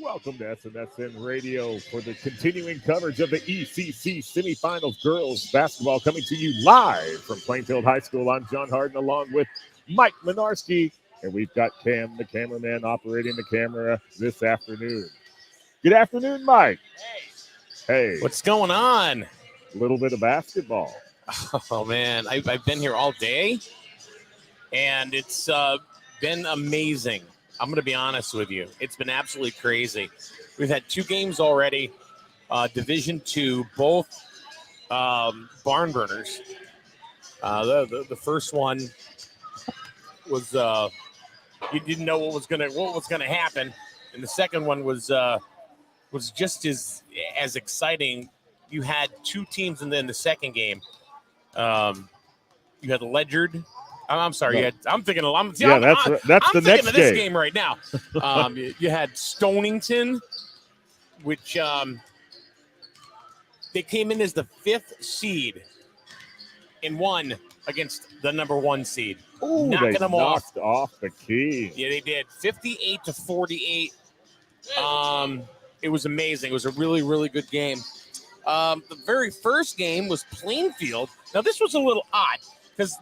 Welcome to SNSN Radio for the continuing coverage of the ECC semifinals girls basketball, coming to you live from Plainfield High School. I'm John Hardin along with Mike Minarsky, and we've got Cam, the cameraman, operating the camera this afternoon. Good afternoon, Mike. Hey. What's going on? A little bit of basketball. Oh, man. I've been here all day, and it's been amazing. I'm going to be honest with you. It's been absolutely crazy. We've had 2 games already, Division II, both barn burners. The first one was you didn't know what was gonna happen, and the second one was just as exciting. You had 2 teams, and then the second game, you had Ledyard. I'm sorry. No. I'm thinking. I'm the next thinking of this game. game right now. You had Stonington, which they came in as the 5th seed and won against the number 1 seed, knocking them off the key. Yeah, they did, 58-48. It was amazing. It was a really, really good game. The very first game was Plainfield. Now this was a little odd, because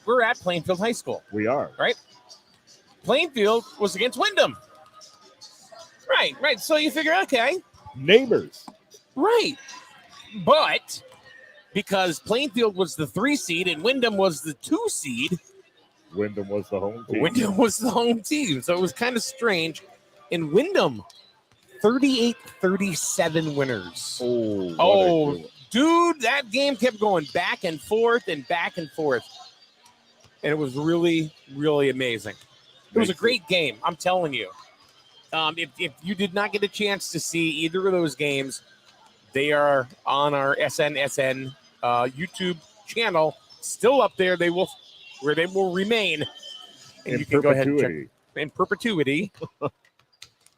we're at Plainfield High School. We are. Right? Plainfield was against Wyndham. Right. So you figure, okay. Neighbors. Right. But because Plainfield was the 3 seed and Wyndham was the 2 seed. Wyndham was the home team. So it was kind of strange. And Wyndham, 38-37 winners. Oh, dude, that game kept going back and forth. And it was really, really amazing. It was a great game, I'm telling you. If you did not get a chance to see either of those games, they are on our SNSN YouTube channel, still up there. They will remain. And you can go ahead and check in perpetuity.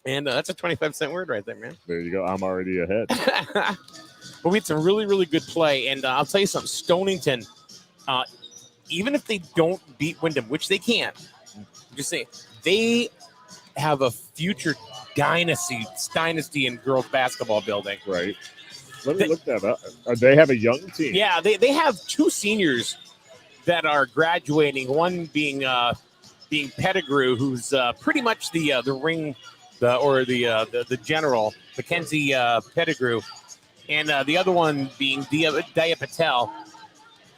And that's a 25-cent word right there, man. There you go. I'm already ahead. But we had some really, really good play. And I'll tell you something, Stonington, even if they don't beat Wyndham, which they can't, I'm just saying, they have a future dynasty in girls basketball building. Right. Let me look that up. They have a young team. Yeah, they have 2 seniors that are graduating, one being Pettigrew, who's pretty much the ring the general, Mackenzie Pettigrew, and the other one being Dia Patel.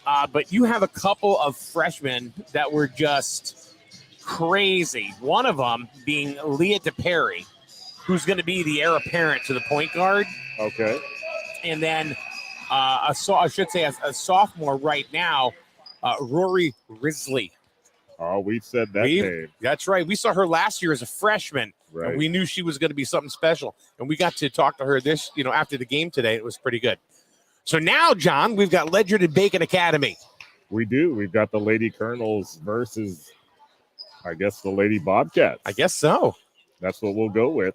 But you have a couple of freshmen that were just crazy. One of them being Leah DePerry, who's going to be the heir apparent to the point guard. Okay. And then a sophomore right now, Rory Risley. Oh, we said that name. That's right. We saw her last year as a freshman. Right. And we knew she was going to be something special. And we got to talk to her after the game today. It was pretty good. So now, John, we've got Ledyard and Bacon Academy. We do. We've got the Lady Colonels versus, I guess, the Lady Bobcats. I guess so. That's what we'll go with.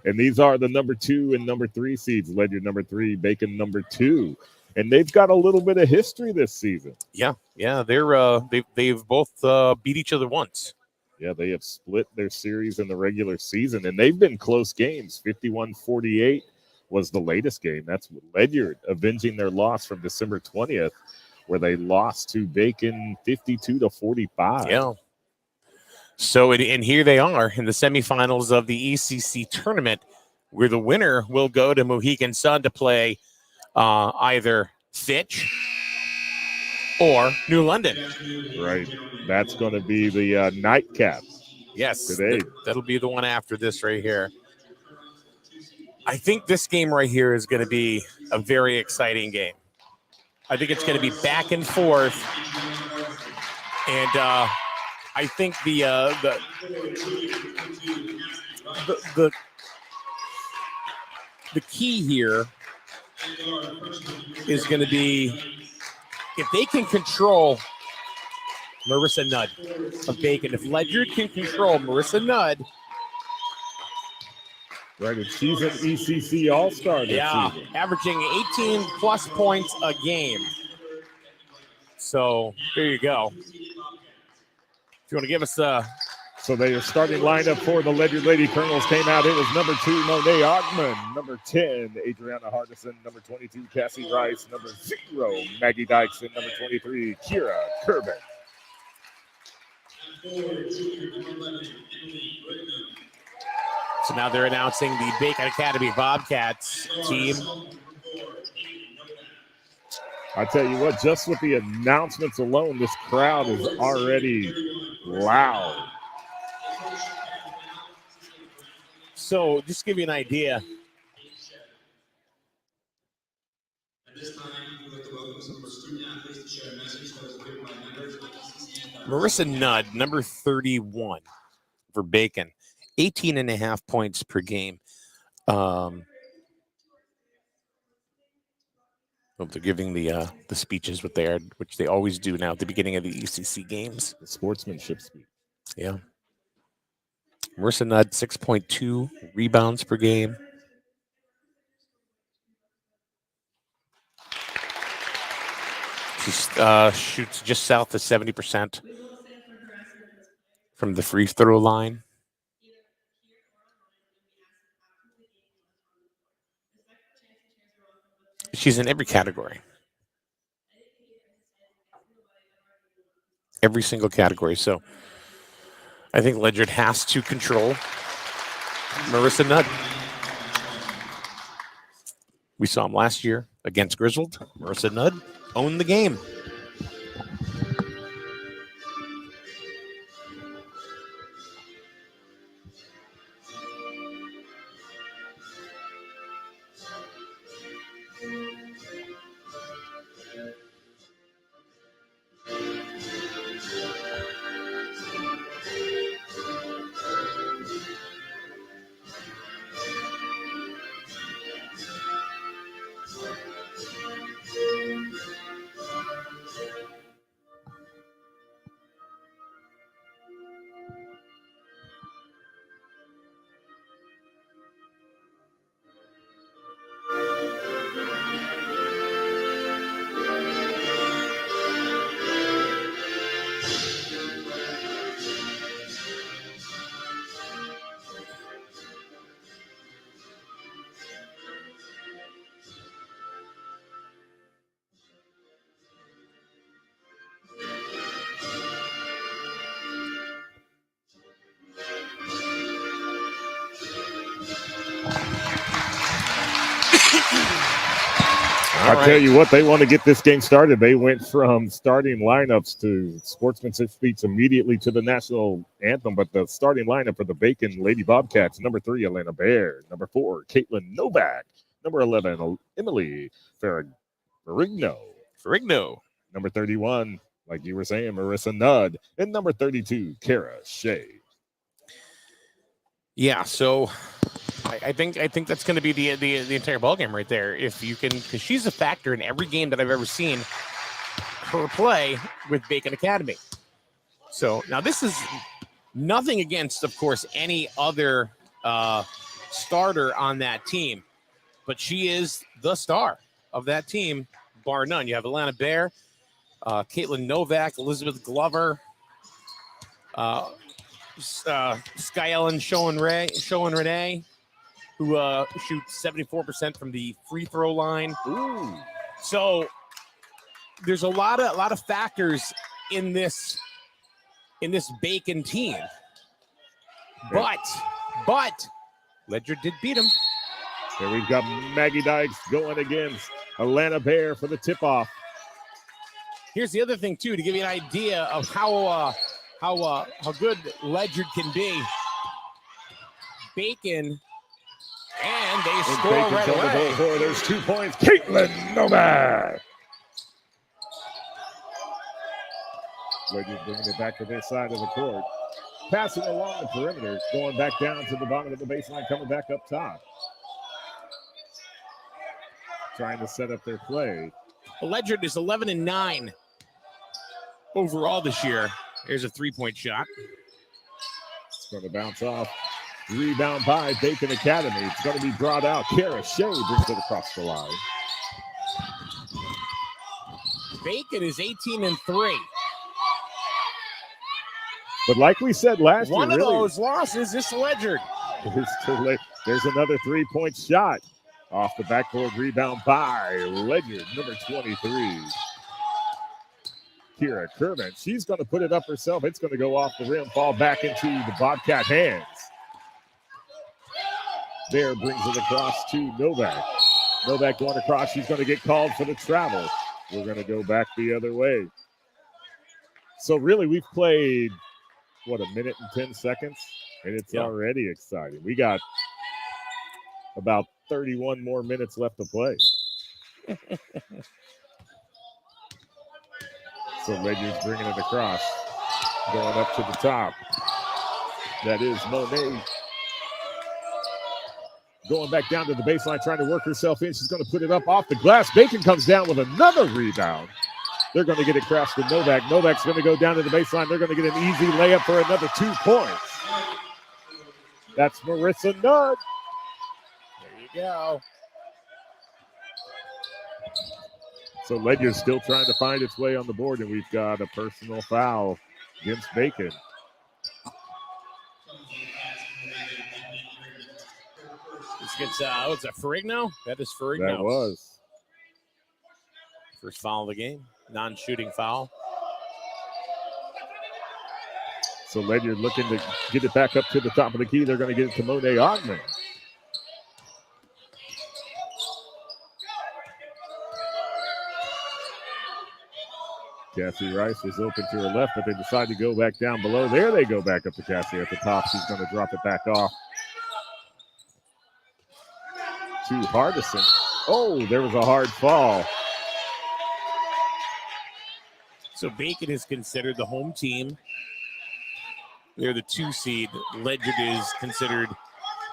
And these are the number 2 and number 3 seeds. Ledyard number 3, Bacon number 2. And they've got a little bit of history this season. Yeah. They've both beat each other once. Yeah, they have split their series in the regular season, and they've been close games. 51-48 was the latest game. That's Ledyard avenging their loss from December 20th, where they lost to Bacon 52-45. Yeah. So, and here they are in the semifinals of the ECC tournament, where the winner will go to Mohegan Sun to play either Fitch or New London. Right. That's going to be the nightcap. Yes. Today. That'll be the one after this right here. I think this game right here is going to be a very exciting game. I think it's going to be back and forth. And I think the key here is going to be if they can control Marissa Nudd of Bacon. If Ledyard can control Marissa Nudd. Right, and she's an ECC All-Star this season. Averaging 18-plus points a game. So, there you go. If you want to give us So their starting lineup for the Ledyard Lady Colonels came out. It was number 2, Monet Ogman, number 10, Adriana Hardison, number 22, Cassie Rice, number 0, Maggie Dykes, and number 23, Kira Kerben. So now they're announcing the Bacon Academy Bobcats team. I tell you what, just with the announcements alone, this crowd is already loud. So just to give you an idea. Marissa Nudd, number 31 for Bacon, 18.5 points per game. They're giving the speeches which they always do now at the beginning of the ECC games. The sportsmanship speech. Yeah. Marissa Nudd, 6.2 rebounds per game. She shoots just south of 70% from the free throw line. She's in every category. Every single category. So I think Ledyard has to control Marissa Nudd. We saw him last year against Grizzled. Marissa Nudd owned the game. I tell you what, they want to get this game started. They went from starting lineups to sportsmanship speech immediately to the national anthem. But the starting lineup for the Bacon Lady Bobcats: number 3, Elena Baer; number 4, Caitlin Novak; number 11, Emily Ferrigno; number 31, like you were saying, Marissa Nudd; and number 32, Kara Shea. Yeah, so I think that's going to be the entire ballgame right there. If you can, because she's a factor in every game that I've ever seen her play with Bacon Academy. So now this is nothing against, of course, any other starter on that team, but she is the star of that team, bar none. You have Alana Baer, Caitlin Novak, Elizabeth Glover, Sky Ellen Showen Renee, who shoots 74% from the free throw line. Ooh. So there's a lot of factors in this Bacon team. But Ledyard did beat him. Here we've got Maggie Dykes going against Alana Baer for the tip-off. Here's the other thing too, to give you an idea of how good Ledyard can be. Bacon, and they score right away. There's 2 points. Caitlin Novak. Ledyard bringing it back to their side of the court. Passing along the perimeter, going back down to the bottom of the baseline, coming back up top. Trying to set up their play. Ledyard is 11-9 overall this year. Here's a three-point shot. It's going to bounce off. Rebound by Bacon Academy. It's going to be brought out. Kara Shea brings it across the line. Bacon is 18-3. But like we said last year, one of those losses is to Ledyard. There's another 3-point shot off the backboard rebound by Ledyard, number 23. Kira Kerman, she's going to put it up herself. It's going to go off the rim, fall back into the Bobcat hands. There brings it across to Novak. Novak going across. She's going to get called for the travel. We're going to go back the other way. So really, we've played, a minute and 10 seconds? And it's already exciting. We got about 31 more minutes left to play. So Ledyard's bringing it across, going up to the top. That is Monet. Going back down to the baseline, trying to work herself in. She's going to put it up off the glass. Bacon comes down with another rebound. They're going to get it across to Novak. Novak's going to go down to the baseline. They're going to get an easy layup for another 2 points. That's Marissa Nudd. There you go. So Ledyard's still trying to find its way on the board, and we've got a personal foul against Bacon. This gets, what's that, Ferrigno? That is Ferrigno. That was. First foul of the game. Non-shooting foul. So Ledyard looking to get it back up to the top of the key. They're going to get it to Monet Ogman. Cassie Rice was open to her left, but they decide to go back down below. There they go back up to Cassie at the top. She's going to drop it back off to Hardison. Oh, there was a hard fall. So Bacon is considered the home team. They're the 2 seed. Ledyard is considered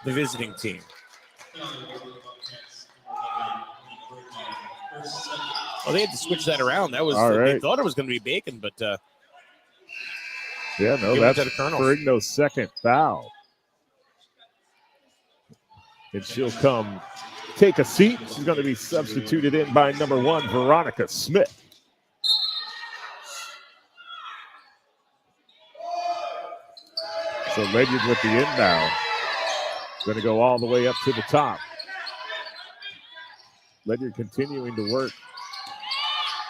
the visiting team. Oh, they had to switch that around. That was They thought it was going to be Bacon, but yeah, no, that's Ferrigno's second foul. And she'll come take a seat. She's going to be substituted in by number 1, Veronica Smith. So Ledyard with the inbound. Going to go all the way up to the top. Ledyard continuing to work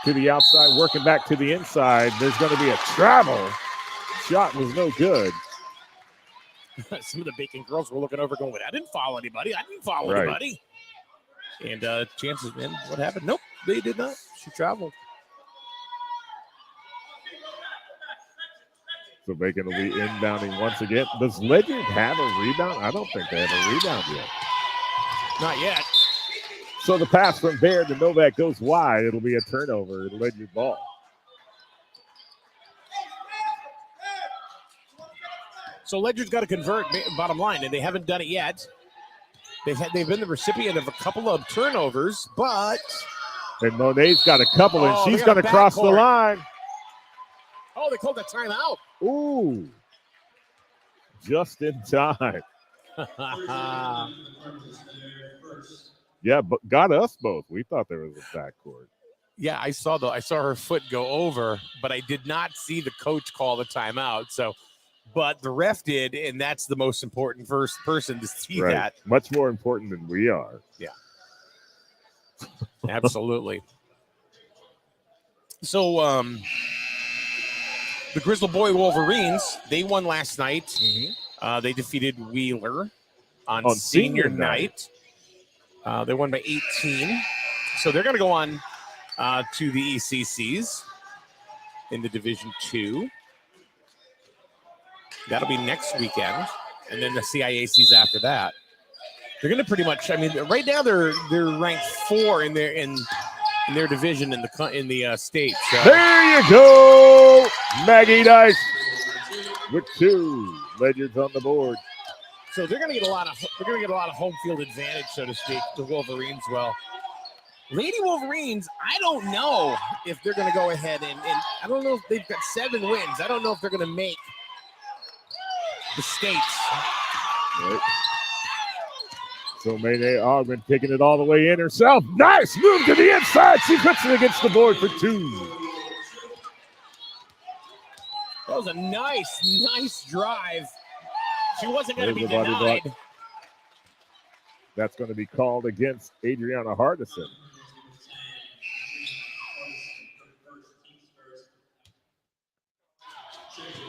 to the outside, working back to the inside. There's going to be a travel. Shot was no good. Some of the Bacon girls were looking over going, I didn't foul anybody. Anybody. And chances, man, what happened? Nope, they did not. She traveled. So Bacon will be inbounding once again. Does Ledyard have a rebound? I don't think they have a rebound yet. Not yet. So the pass from Baird to Novak goes wide. It'll be a turnover. Ledyard ball. So Ledyard's got to convert, bottom line, and they haven't done it yet. They've been the recipient of a couple of turnovers, but and Monet's got a couple, and she's going to cross the line. Oh, they called that timeout. Ooh, just in time. Yeah, but got us both. We thought there was a backcourt. Yeah, I saw her foot go over, but I did not see the coach call the timeout. So, but the ref did, and that's the most important first person to see that. Much more important than we are. Yeah, absolutely. So, the Grizzle Boy Wolverines, they won last night. Mm-hmm. They defeated Wheeler on senior night. They won by 18. So they're going to go on to the ECCs in the Division 2. That'll be next weekend. And then the CIACs after that. They're going to pretty much, right now they're ranked 4 in their division in the state. So. There you go. Maggie Dice with 2. Ledyard's on the board. So they're going to get a lot of home field advantage, so to speak. The Wolverines will. Lady Wolverines, I don't know if they're going to go ahead and I don't know if they've got 7 wins. I don't know if they're going to make the states. Right. So Mayday Ogman taking it all the way in herself. Nice move to the inside. She puts it against the board for 2. That was a nice drive. She wasn't going to be There's a body denied. block. That's going to be called against Adriana Hardison.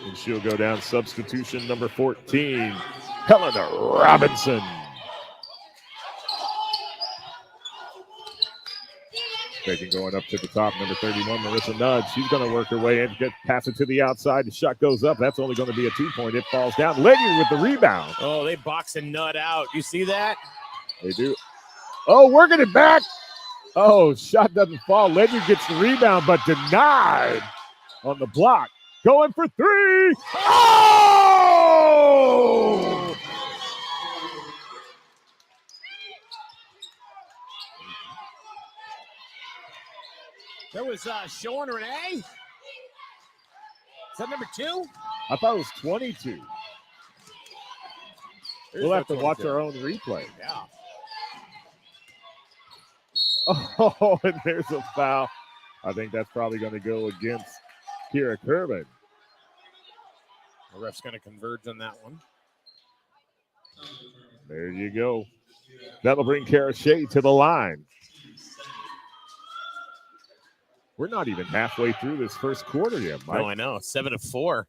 And she'll go down substitution number 14, Helena Robinson. Bacon going up to the top, number 31, Marissa Nudd. She's going to work her way in, pass it to the outside. The shot goes up. That's only going to be a 2-point. It falls down. Ledyard with the rebound. Oh, they boxing Nudd out. You see that? They do. Oh, working it back. Oh, shot doesn't fall. Ledyard gets the rebound, but denied on the block. Going for three. Oh! There was Sean Renee. Is that number 2? I thought it was 22. We'll have to watch our own replay. Yeah. Oh, and there's a foul. I think that's probably going to go against Kira Kerman. The ref's going to converge on that one. There you go. That'll bring Kara Shea to the line. We're not even halfway through this first quarter yet, Mike. No, I know. 7 of 4.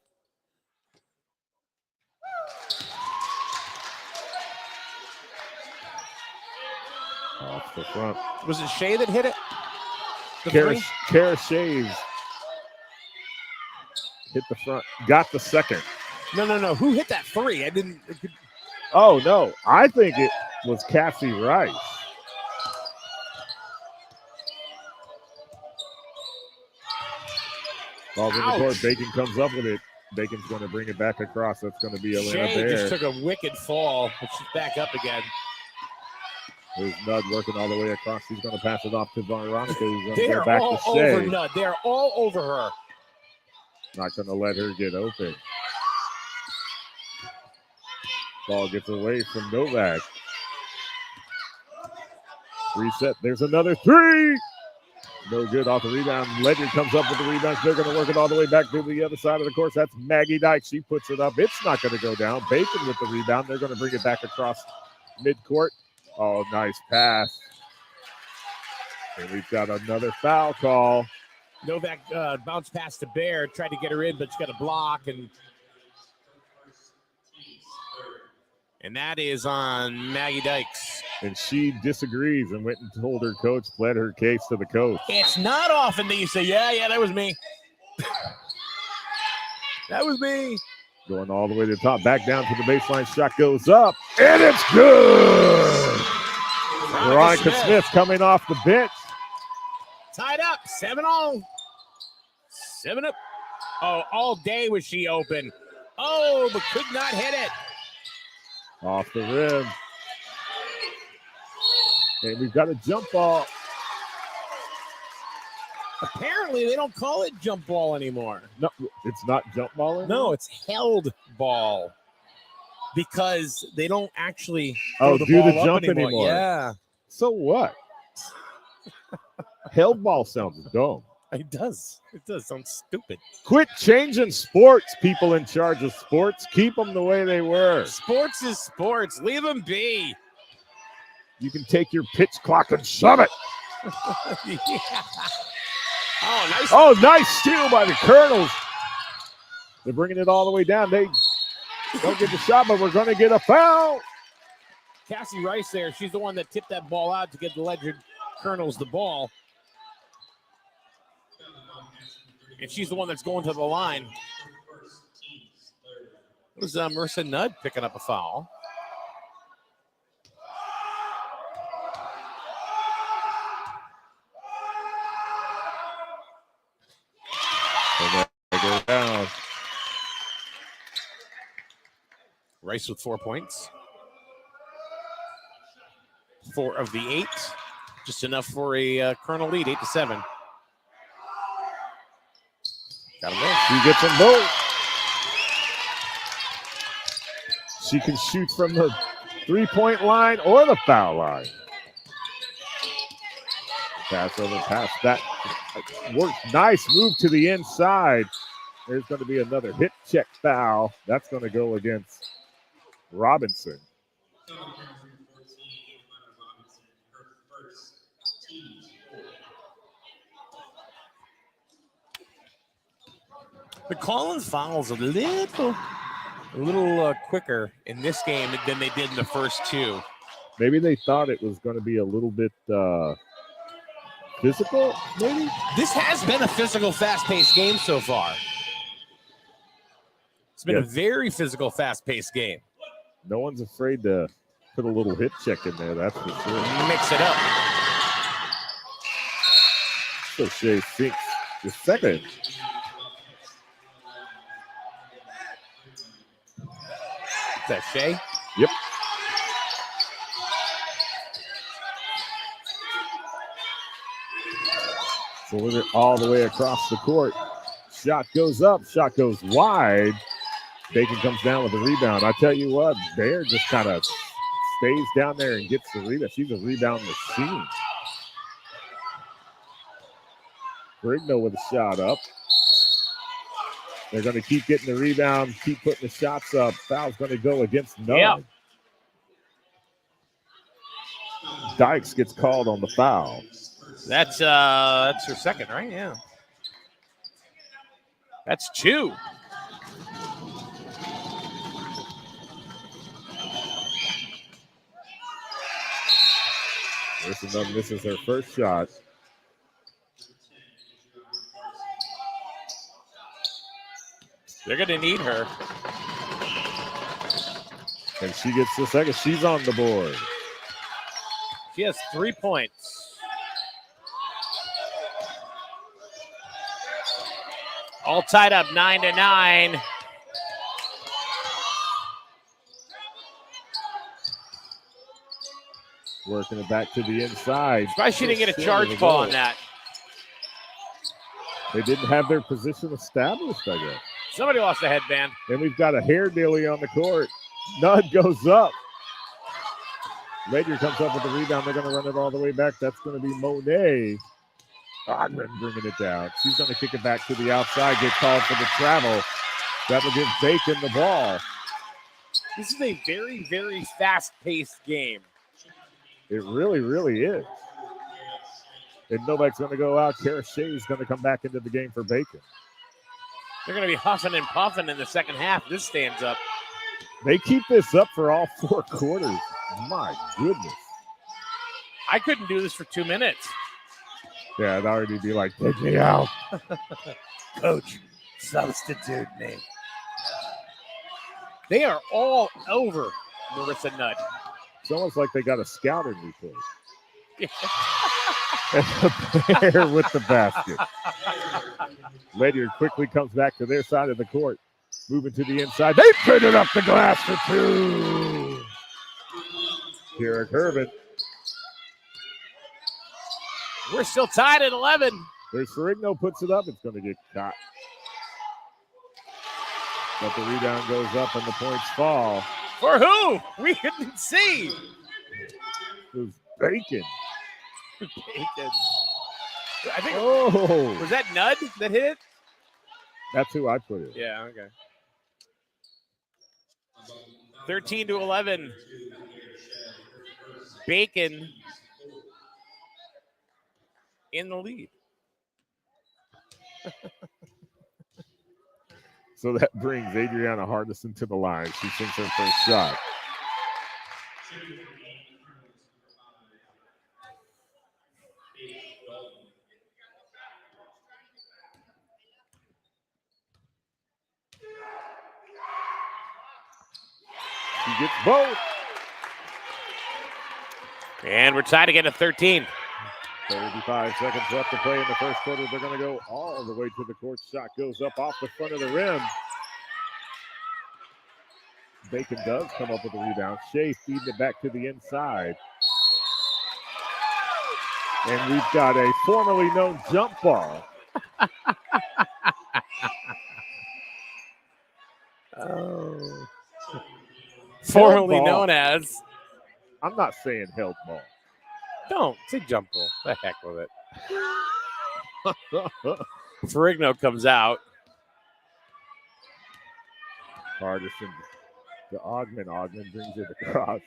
Off the front. Was it Shea that hit it? Kara Shays hit the front. Got the second. No. Who hit that 3? I didn't. Oh, no. I think it was Cassie Rice. Balls in the court. Bacon comes up with it. Bacon's going to bring it back across. That's going to be Elena Shea Bear. just took a wicked fall, but she's back up again. There's Nudd working all the way across. He's going to pass it off to Veronica. He's going to They go are back all to Shea. over Nudd. They are all over her. Not going to let her get open. Ball gets away from Novak. Reset. There's another 3. No good off the rebound. Ledyard comes up with the rebound. They're going to work it all the way back to the other side of the court. That's Maggie Dyke. She puts it up. It's not going to go down. Bacon with the rebound. They're going to bring it back across midcourt. Oh, nice pass. And we've got another foul call. Novak bounced past to Bear, tried to get her in, but she got a block, and that is on Maggie Dykes. And she disagrees and went and told her coach, pled her case to the coach. It's not often that you say, yeah, that was me. That was me. Going all the way to the top, back down to the baseline. Shot goes up, and it's good. Veronica Smith coming off the bench. Tied up, 7-all. 7 up. Oh, all day was she open. Oh, but could not hit it. Off the rim. And we've got a jump ball. Apparently, they don't call it jump ball anymore. No, it's not jump ball anymore? No, it's held ball. Because they don't actually do the jump anymore. anymore. Yeah. So what? Held ball sounds dumb. It does. It does. Sound stupid. Quit changing sports, people in charge of sports. Keep them the way they were. Sports is sports. Leave them be. You can take your pitch clock and shove it. Yeah. Oh, nice. Oh, nice steal by the Colonels. They're bringing it all the way down. They don't get the shot, but we're going to get a foul. Cassie Rice there. She's the one that tipped that ball out to get the Ledyard Colonels the ball. And she's the one that's going to the line. It was Marissa Nudd picking up a foul. And they go down. Rice with 4 points. 4 of the 8. Just enough for a Colonel lead, 8-7. Got him there. She gets them both. She can shoot from the three-point line or the foul line. Pass over, pass that. Work. Nice move to the inside. There's going to be another hit check foul. That's going to go against Robinson. The Collins fouls a little quicker in this game than they did in the first two. Maybe they thought it was going to be a little bit physical, maybe? This has been a physical, fast-paced game so far. It's been a very physical, fast-paced game. No one's afraid to put a little hit check in there, that's for sure. Mix it up. So Shea sinks the second. Is that Shea? Yep. Deliver all the way across the court. Shot goes up, shot goes wide. Bacon comes down with the rebound. I tell you what, Bear just kind of stays down there and gets the rebound. She's a rebound machine. Brigno with a shot up. They're going to keep getting the rebound, keep putting the shots up. Foul's going to go against Nudd. Yep. Dykes gets called on the foul. That's her second, right? Yeah. That's two. This is her first shot. They're going to need her. And she gets the second. She's on the board. She has 3 points. All tied up 9-9. Working it back to the inside. Why she didn't get a charge ball on that? They didn't have their position established, I guess. Somebody lost a headband. And we've got a hair dilly on the court. Nudd goes up. Ledyard comes up with the rebound. They're going to run it all the way back. That's going to be Monet. Hardin bringing it down. She's going to kick it back to the outside. Get called for the travel. That'll give Bacon the ball. This is a very, very fast-paced game. It really, really is. And Novak's going to go out. Kara Shea's going to come back into the game for Bacon. They're going to be huffing and puffing in the second half. This stands up. They keep this up for all 4 quarters. My goodness. I couldn't do this for 2 minutes. Yeah, I'd already be like, take me out. Coach, substitute me. They are all over Marissa Nudd. It's almost like they got a scouting report. And the Bear with the basket. Ledyard quickly comes back to their side of the court. Moving to the inside. They put it up the glass for 2. Derek Hervin. We're still tied at 11. There's Ferrigno puts it up. It's going to get caught. But the rebound goes up and the points fall. For who? We couldn't see. It was Bacon. Bacon. I think. Oh. Was that Nudd that hit it? That's who I put it. Yeah, okay. 13-11. Bacon in the lead. So that brings Adriana Hardison to the line. She sinks her first shot. She gets both. And we're tied again at 13. 35 seconds left to play in the first quarter. They're going to go all the way to the court. Shot goes up off the front of the rim. Bacon does come up with a rebound. Shea feeding it back to the inside. And we've got a formerly known jump ball. Oh. Formerly known as. I'm not saying held ball. Don't say jump ball. The heck with it. Ferrigno comes out. Hardin to Ogman. Ogman brings it across.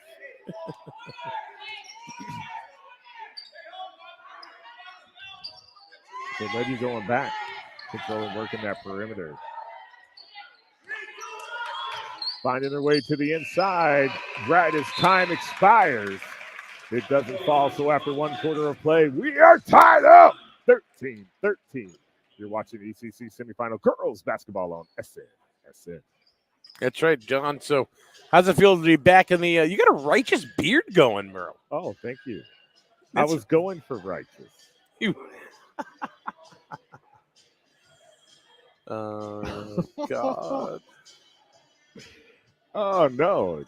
So Ledyard going back, controlling, working that perimeter. Finding their way to the inside right as time expires. It doesn't fall, so after 1 quarter of play, we are tied up 13-13. You're watching ECC semifinal girls basketball on SN. That's right, John. So how's it feel to be back in the you got a righteous beard going, Merle. Oh, thank you. I was going for righteous. God. Oh, no. It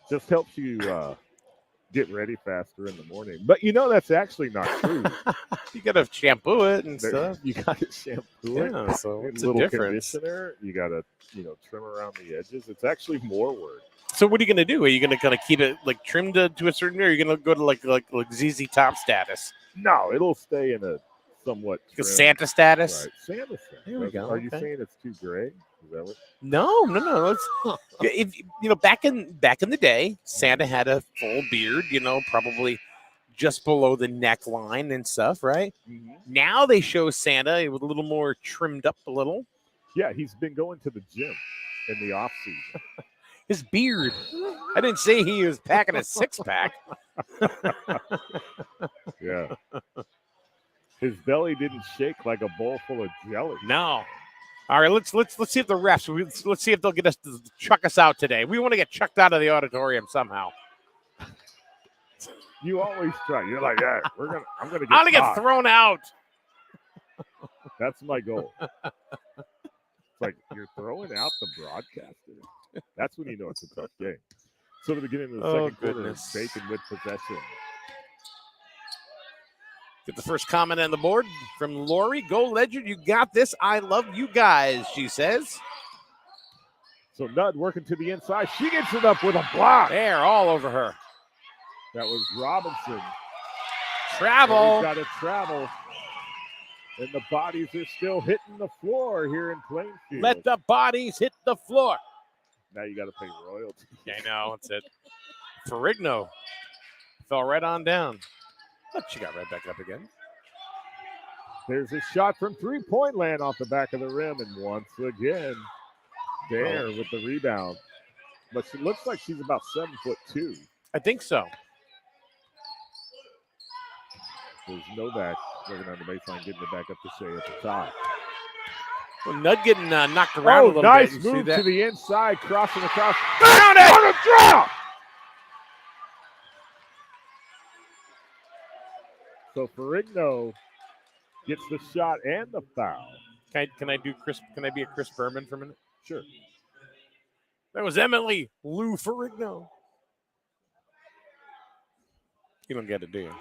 just helps you get ready faster in the morning. But that's actually not true. You got to shampoo it and stuff. You got to shampoo it. Yeah, so a it's little a difference. Conditioner. You got to, trim around the edges. It's actually more work. So what are you going to do? Are you going to kind of keep it like trimmed to a certain area? Or are you going to go to like ZZ Top status? No, it'll stay in a somewhat Santa status. Right, Santa status. There we go. Are you saying it's too gray? Is that what? No. If back in the day, Santa had a full beard. Probably just below the neckline and stuff, right? Mm-hmm. Now they show Santa with a little more trimmed up a little. Yeah, he's been going to the gym in the off season. His beard. I didn't say he was packing a 6-pack. Yeah. His belly didn't shake like a bowl full of jelly. No. All right, let's see if the refs. Let's see if they'll get us to chuck us out today. We want to get chucked out of the auditorium somehow. You always try. You're like, yeah, I'm gonna get thrown out. That's my goal. It's like you're throwing out the broadcaster. That's when you know it's a tough game. So to the beginning of the second quarter, Bacon with possession. Get the first comment on the board from Lori. Go Ledyard, you got this. I love you guys, she says. So Nudd working to the inside. She gets it up with a block. There, all over her. That was Robinson. Travel. Got to travel. And the bodies are still hitting the floor here in Plainfield. Let the bodies hit the floor. Now you got to pay royalty. I know, that's it. Ferrigno fell right on down. But she got right back up again. There's a shot from three-point land off the back of the rim. And once again, there with the rebound. But she looks like she's about 7'2". I think so. There's Novak working on the baseline, getting it back up to Shea at the top. Well, Nudd getting knocked around a little nice bit. Move to the inside, crossing across. Found it! On a drop! So Ferrigno gets the shot and the foul. Can I be a Chris Berman for a minute? Sure. That was Emily Lou Ferrigno. You don't get it, do you?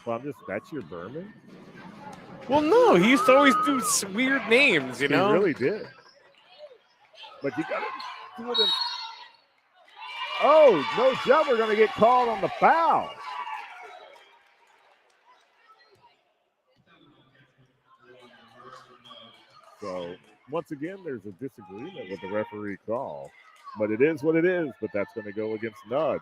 Well, that's your Berman? Well, no, he used to always do weird names, you know? He really did. But you got to do it in. Oh, no jump. We're going to get called on the foul. So, once again, there's a disagreement with the referee call. But it is what it is, but that's going to go against Nudd.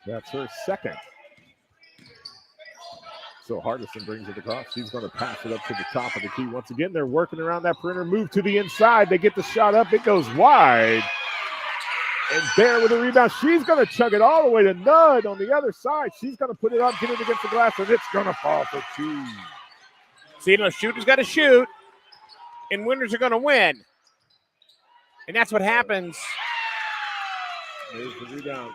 That's her second. So Hardison brings it across. She's going to pass it up to the top of the key. Once again, they're working around that perimeter. Move to the inside. They get the shot up. It goes wide. And there with the rebound. She's going to chug it all the way to Nudd on the other side. She's going to put it up, get it against the glass, and it's going to fall for two. So, shooters got to shoot, and winners are going to win. And that's what happens. There's the rebound.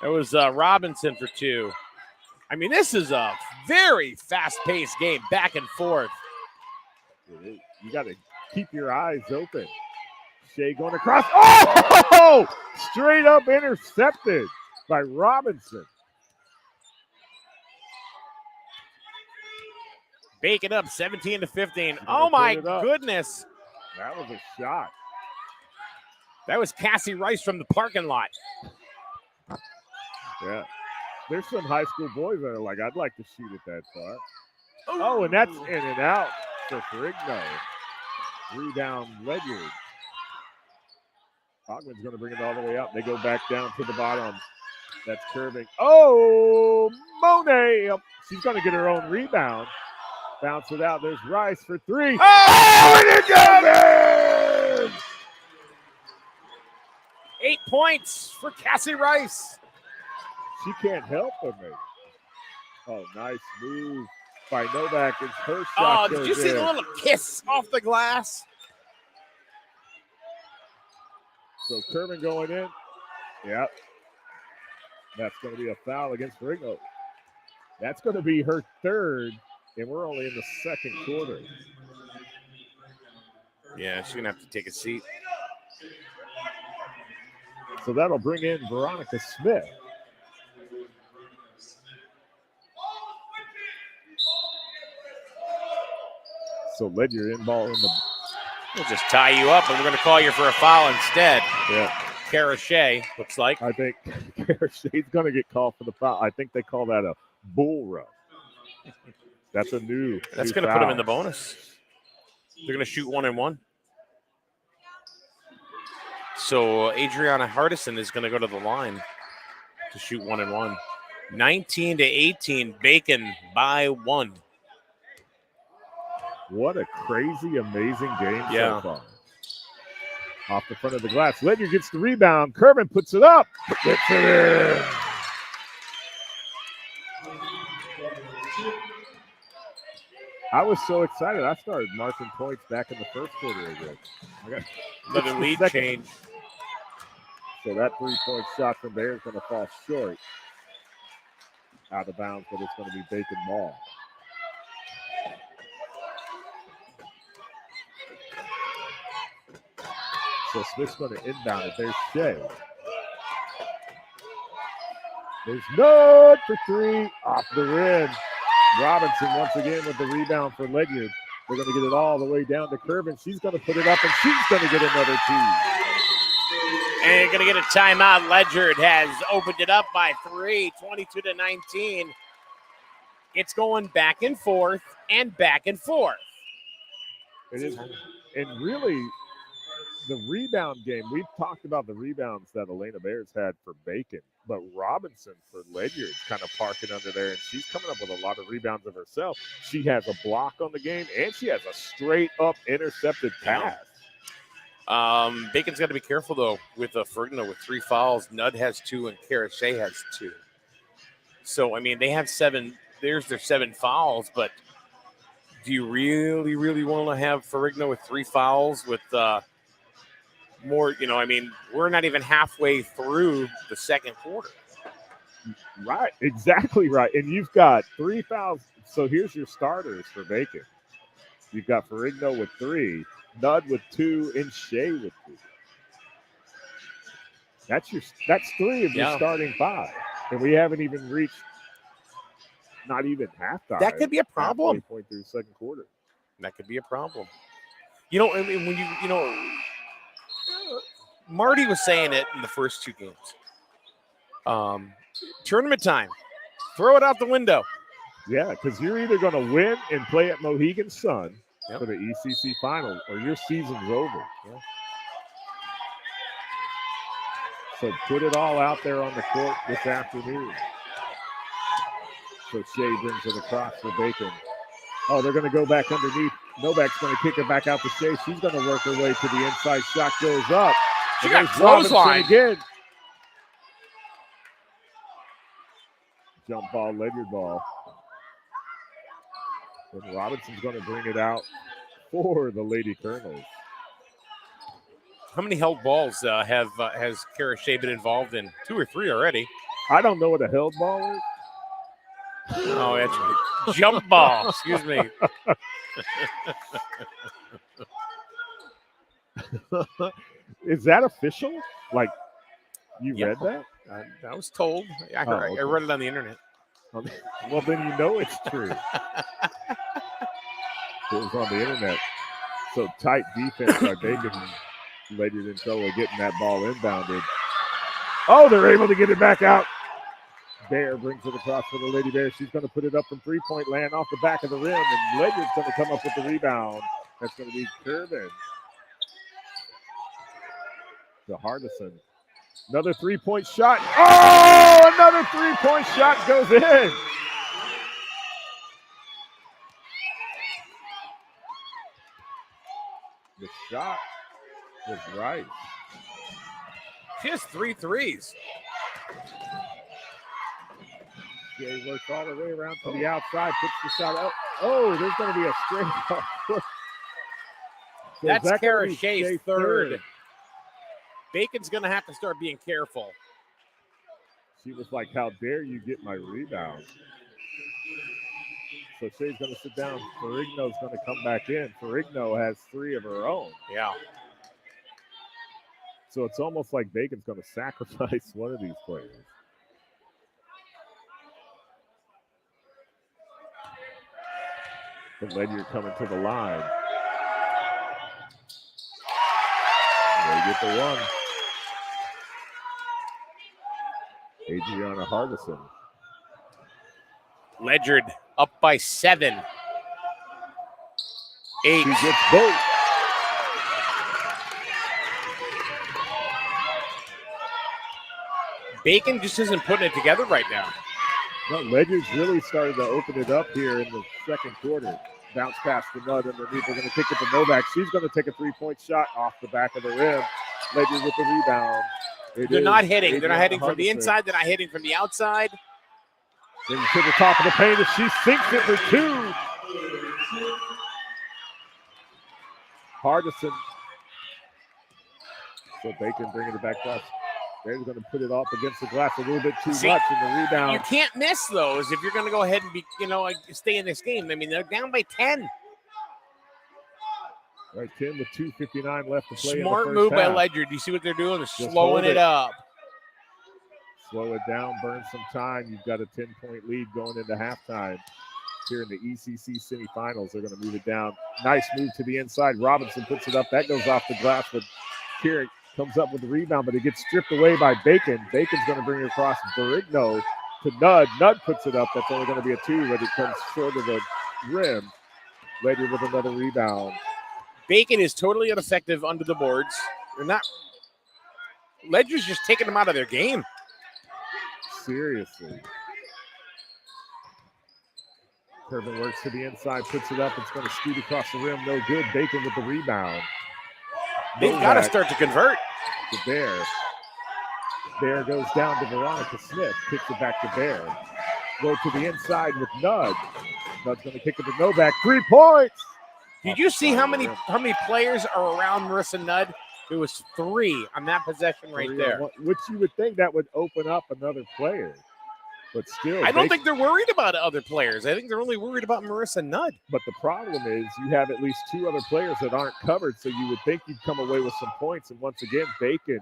That was Robinson for two. I mean, this is a very fast-paced game, back and forth. You got to keep your eyes open. Shea going across. Oh! Straight up intercepted by Robinson. Bacon up 17-15. Oh, my goodness. That was a shot. That was Cassie Rice from the parking lot. Yeah. There's some high school boys that are like, I'd like to shoot it that far. Oh, and that's in and out for Ferrigno. Rebound, Ledyard. Ogman's going to bring it all the way up. They go back down to the bottom. That's curving. Oh, Monet. She's going to get her own rebound. Bounce it out. There's Rice for three. Oh, and it goes in! 8 points for Cassie Rice. She can't help but make. Oh, nice move by Novak. It's her shot. Oh, did you see the little kiss off the glass? So Kerman going in. Yep. That's going to be a foul against Ferrigno. That's going to be her third, and we're only in the second quarter. Yeah, she's going to have to take a seat. So that'll bring in Veronica Smith. So Ledyard in ball in the. We'll just tie you up, and we're going to call you for a foul instead. Yeah. Kara Shea, looks like. I think Kara Shea's going to get called for the foul. I think they call that a bull rush. That's a new. That's going to put them in the bonus. They're going to shoot 1-and-1. So Adriana Hardison is going to go to the line to shoot 1-and-1. 19-18, Bacon by 1. What a crazy, amazing game Yeah. so far. Off the front of the glass. Ledyard gets the rebound. Kerman puts it up. Gets it in. I was so excited. I started marking points back in the first quarter again. Another lead change. So that three-point shot from there is going to fall short. Out of bounds, but it's going to be Bacon ball. So Smith's going to inbound it. There's Shea. There's Nod for three. Off the rim. Robinson once again with the rebound for Ledyard. They're going to get it all the way down to Kervin. She's going to put it up, and she's going to get another two. And going to get a timeout. Ledyard has opened it up by 3, 22-19. It's going back and forth and back and forth. It is, and really, the rebound game, we've talked about the rebounds that Elena Bears had for Bacon, but Robinson for Ledyard kind of parking under there, and she's coming up with a lot of rebounds of herself. She has a block on the game, and she has a straight-up intercepted pass. Bacon's got to be careful, though, with Fergna with 3 fouls. Nudd has 2, and Kara Shea has 2. So, I mean, they have 7. There's their 7 fouls, but do you really, really want to have Ferrigno with 3 fouls with more, I mean, we're not even halfway through the second quarter. Right, exactly right. And you've got 3 fouls. So here's your starters for Bacon. You've got Ferrigno with 3, Nudd with 2, and Shea with 2. That's 3 of your starting 5. And we haven't even reached not even halftime. That could be a problem. Point through the second quarter. That could be a problem. I mean, when Marty was saying it in the first 2 games. Tournament time. Throw it out the window. Yeah, because you're either going to win and play at Mohegan Sun for the ECC final, or your season's over. Yeah. So put it all out there on the court this afternoon. So Shea brings it across for Bacon. Oh, they're going to go back underneath. Novak's going to kick it back out to Shea. She's going to work her way to the inside. Shot goes up. She got clothesline again. Jump ball, Ledyard ball. And Robinson's going to bring it out for the Lady Colonels. How many held balls has Kara Shea been involved in? 2 or 3 already. I don't know what a held ball is. Oh, that's right. Jump ball. Excuse me. Is that official? Like, you read that? I was told. I heard. Okay. I read it on the internet. Well, then you know it's true. It was on the internet. So tight defense by Bacon. Ledyard in trouble getting that ball inbounded. Oh, they're able to get it back out. Bear brings it across for the Lady Bear. She's going to put it up from three-point land off the back of the rim, and Ledyard's going to come up with the rebound. That's going to be Curvin to Hardin. Another three-point shot. Oh, another three-point shot goes in. The shot was right. She has 3 threes. She works all the way around to the outside, puts the shot out. Oh, there's going to be a straight off. So that's Kara Shea's Shea third. Bacon's going to have to start being careful. She was like, how dare you get my rebound? So Shea's going to sit down. Ferrigno's going to come back in. Ferrigno has 3 of her own. Yeah. So it's almost like Bacon's going to sacrifice one of these players. But Ledyard coming to the line. They get the one. Adriana Hardison. Ledyard up by 7. 8. She gets both. Bacon just isn't putting it together right now. No, Ledyard's really started to open it up here in the second quarter. Bounce past the mud underneath. They're going to kick it to Novak. She's going to take a three-point shot off the back of the rim. Ledyard with the rebound. They're not hitting. They're not hitting from the inside. They're not hitting from the outside. Then to the top of the paint, and she sinks it for 2. Hardison. So Bacon bringing it back across. They're going to put it off against the glass a little bit too much in the rebound. You can't miss those if you're going to go ahead and be, stay in this game. I mean, they're down by 10. Right, 10 with 2:59 left to play. Smart move by Ledyard. Do you see what they're doing? They're slowing it up. Slow it down, burn some time. You've got a 10-point lead going into halftime here in the ECC semifinals. They're going to move it down. Nice move to the inside. Robinson puts it up. That goes off the glass, but Keurig comes up with the rebound, but it gets stripped away by Bacon. Bacon's going to bring it across Barigno to Nudd. Nudd puts it up. That's only going to be a 2, but it comes short of the rim. Ledyard with another rebound. Bacon is totally ineffective under the boards. They're not. Ledyard's just taking them out of their game. Seriously. Curvin works to the inside, puts it up. It's going to scoot across the rim. No good. Bacon with the rebound. They've got to start to convert. To Bear. Bear goes down to Veronica Smith. Kicks it back to Bear. Go to the inside with Nudd. Nudd's going to kick it to Novak. 3 points. Did you see how many players are around Marissa Nudd? It was 3 on that possession right there. Which you would think that would open up another player. But still. I don't think they're worried about other players. I think they're only worried about Marissa Nudd. But the problem is you have at least 2 other players that aren't covered, so you would think you'd come away with some points. And once again, Bacon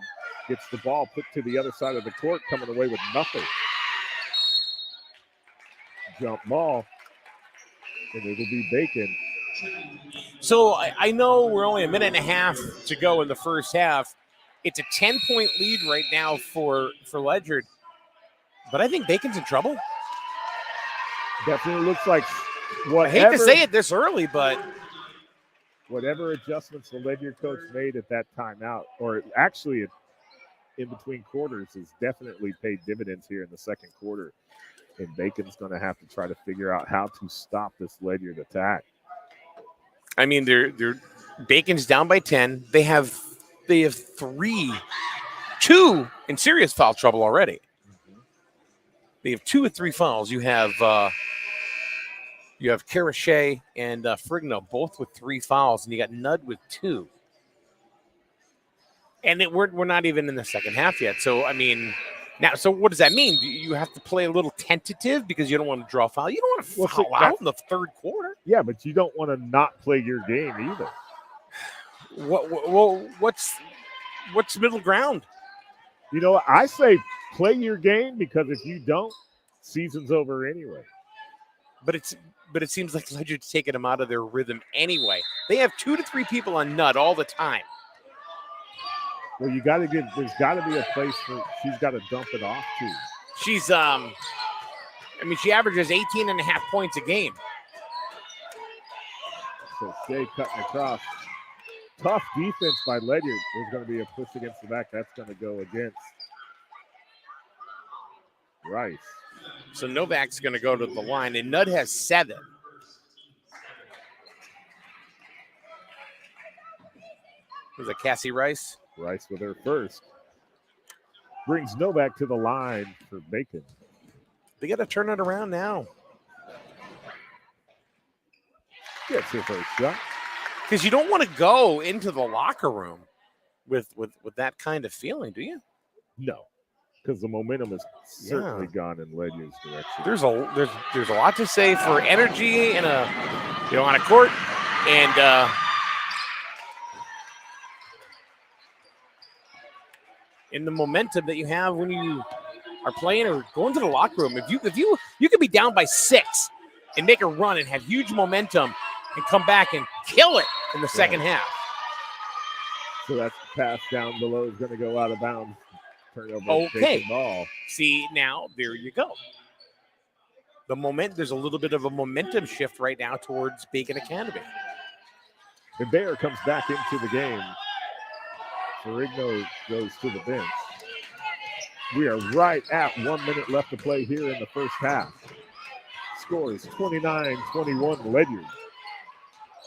gets the ball put to the other side of the court, coming away with nothing. Jump ball. And it'll be Bacon. So I know we're only a minute and a half to go in the first half. It's a 10-point lead right now for Ledyard. But I think Bacon's in trouble. Definitely looks like whatever. I hate to say it this early, but whatever adjustments the Ledyard coach made at that timeout, or actually in between quarters, has definitely paid dividends here in the second quarter. And Bacon's going to have to try to figure out how to stop this Ledyard attack. I mean, they're Bacon's down by 10. They have 2 in serious foul trouble already. They have 2 or 3 fouls. You have Kara Shea and Frigno both with 3 fouls, and you got Nudd with 2. And we're not even in the second half yet. So I mean, now, so what does that mean? Do you have to play a little tentative because you don't want to draw foul? You don't want to foul out in the third quarter. Yeah, but you don't want to not play your game either. What's middle ground? You know, I say play your game, because if you don't, season's over anyway. But it seems like Ledyard's taking them out of their rhythm anyway. They have 2 to 3 people on Nudd all the time. Well, there's got to be a place for she's got to dump it off to. She's I mean, she averages 18.5 points a game. So Shea cutting across. Tough defense by Ledyard. There's going to be a push against the back. That's going to go against Rice. So Novak's going to go to the line, and Nudd has 7. Was it Cassie Rice? Rice with her first. Brings Novak to the line for Bacon. They got to turn it around now. Gets her first shot. Because you don't want to go into the locker room with that kind of feeling, do you? No, because the momentum has certainly gone in Ledyard's direction. There's a lot to say for energy in on a court, and in the momentum that you have when you are playing or going to the locker room. If you could be down by 6 and make a run and have huge momentum and come back and kill it in the second half. So that's pass down below is going to go out of bounds. Turnover. Okay. Ball. See, now there you go. There's a little bit of a momentum shift right now towards Bacon Academy. And Bayer comes back into the game. Ferrigno goes to the bench. We are right at 1 minute left to play here in the first half. Score is 29-21 Ledyard.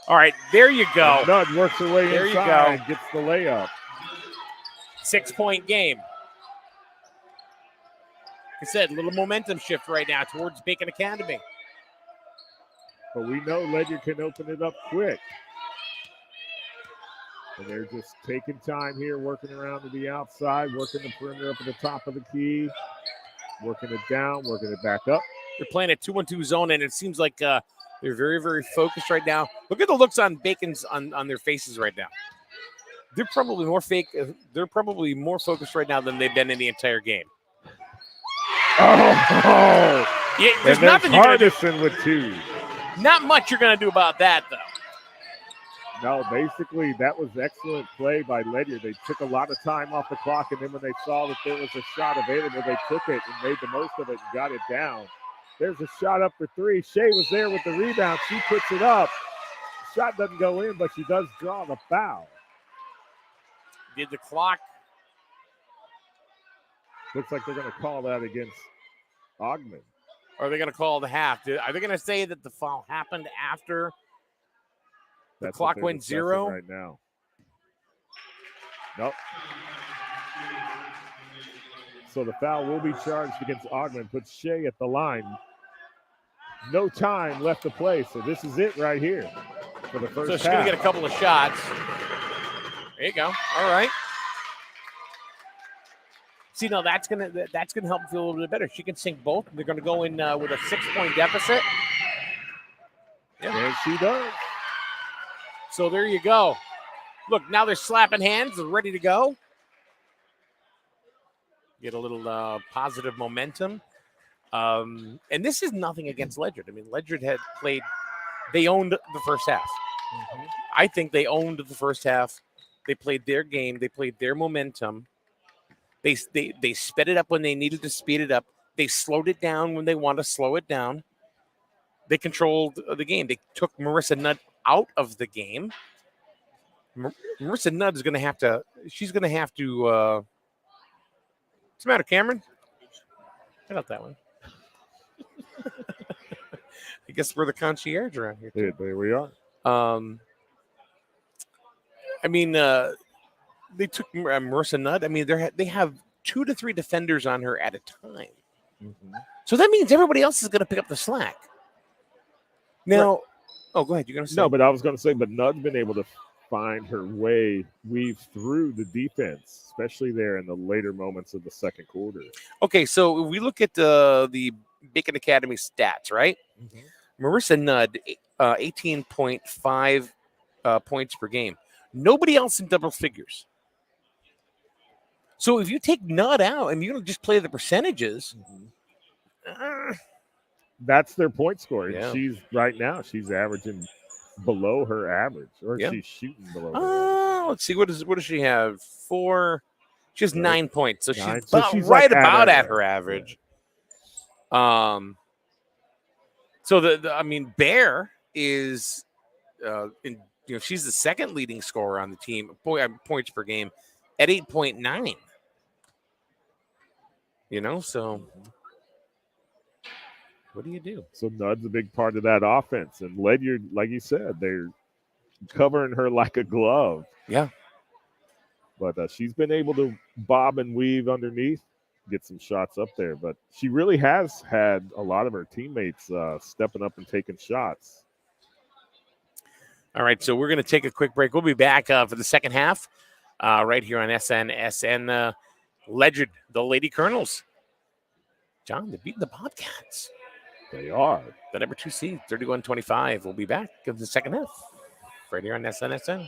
All right, there you go. And Nudd works her way there inside, gets the layup. 6-point game. Like I said, a little momentum shift right now towards Bacon Academy. But we know Ledyard can open it up quick. And they're just taking time here, working around to the outside, working the perimeter up at the top of the key, working it down, working it back up. They're playing a 2-1-2 zone, and it seems like they're very, very focused right now. Look at the looks on Bacon's on their faces right now. They're probably more focused right now than they've been in the entire game. Oh! Yeah, there's nothing you're going to do. With 2. Not much you're going to do about that, though. No, basically, that was excellent play by Ledyard. They took a lot of time off the clock, and then when they saw that there was a shot available, they took it and made the most of it and got it down. There's a shot up for 3. Shea was there with the rebound. She puts it up. Shot doesn't go in, but she does draw the foul. Did the clock? Looks like they're going to call that against Ogman. Or are they going to call the half? Are they going to say that the foul happened after the clock went 0? Right now. Nope. So the foul will be charged against Ogman. Puts Shea at the line. No time left to play. So this is it right here for the first half. So she's going to get a couple of shots. There you go. All right. See, now that's gonna help them feel a little bit better. She can sink both. They're going to go in with a 6-point deficit. Yeah. And she does. So there you go. Look, now they're slapping hands. They're ready to go. Get a little positive momentum. And this is nothing against Ledyard. I mean, Ledyard had played. They owned the first half. Mm-hmm. I think they owned the first half. They played their game. They played their momentum. They sped it up when they needed to speed it up. They slowed it down when they wanted to slow it down. They controlled the game. They took Marissa Nudd out of the game. Marissa Nudd is going to have to. She's going to have to. What's the matter, Cameron? I got that one. I guess we're the concierge around here. Yeah, there we are. I mean, they took Marissa Nudd. I mean, they have 2 to 3 defenders on her at a time. Mm-hmm. So that means everybody else is going to pick up the slack. Now, right. Oh, go ahead. You're going to say. No, but I was going to say, but Nudd's been able to find her way, weave through the defense, especially there in the later moments of the second quarter. Okay, so we look at the Bacon Academy stats, right? Mm-hmm. Marissa Nudd, 18.5 points per game. Nobody else in double figures. So if you take Nudd out and you're going to just play the percentages, that's their point score. Yeah. She's averaging below her average, or she's shooting below her. Let's see. What does she have? 4. She has 9 points, so she's right about at her average. So I mean, Bear is she's the second leading scorer on the team, points per game at 8.9. So what do you do? So Nud's a big part of that offense. And Ledyard, like you said, they're covering her like a glove. Yeah. But she's been able to bob and weave underneath, get some shots up there. But she really has had a lot of her teammates stepping up and taking shots. All right, so we're going to take a quick break. We'll be back for the second half right here on SN Ledyard, the Lady Colonels. John, they're beating the Bobcats. They are. The number 2 seed, 31-25. We'll be back in the second half right here on SN.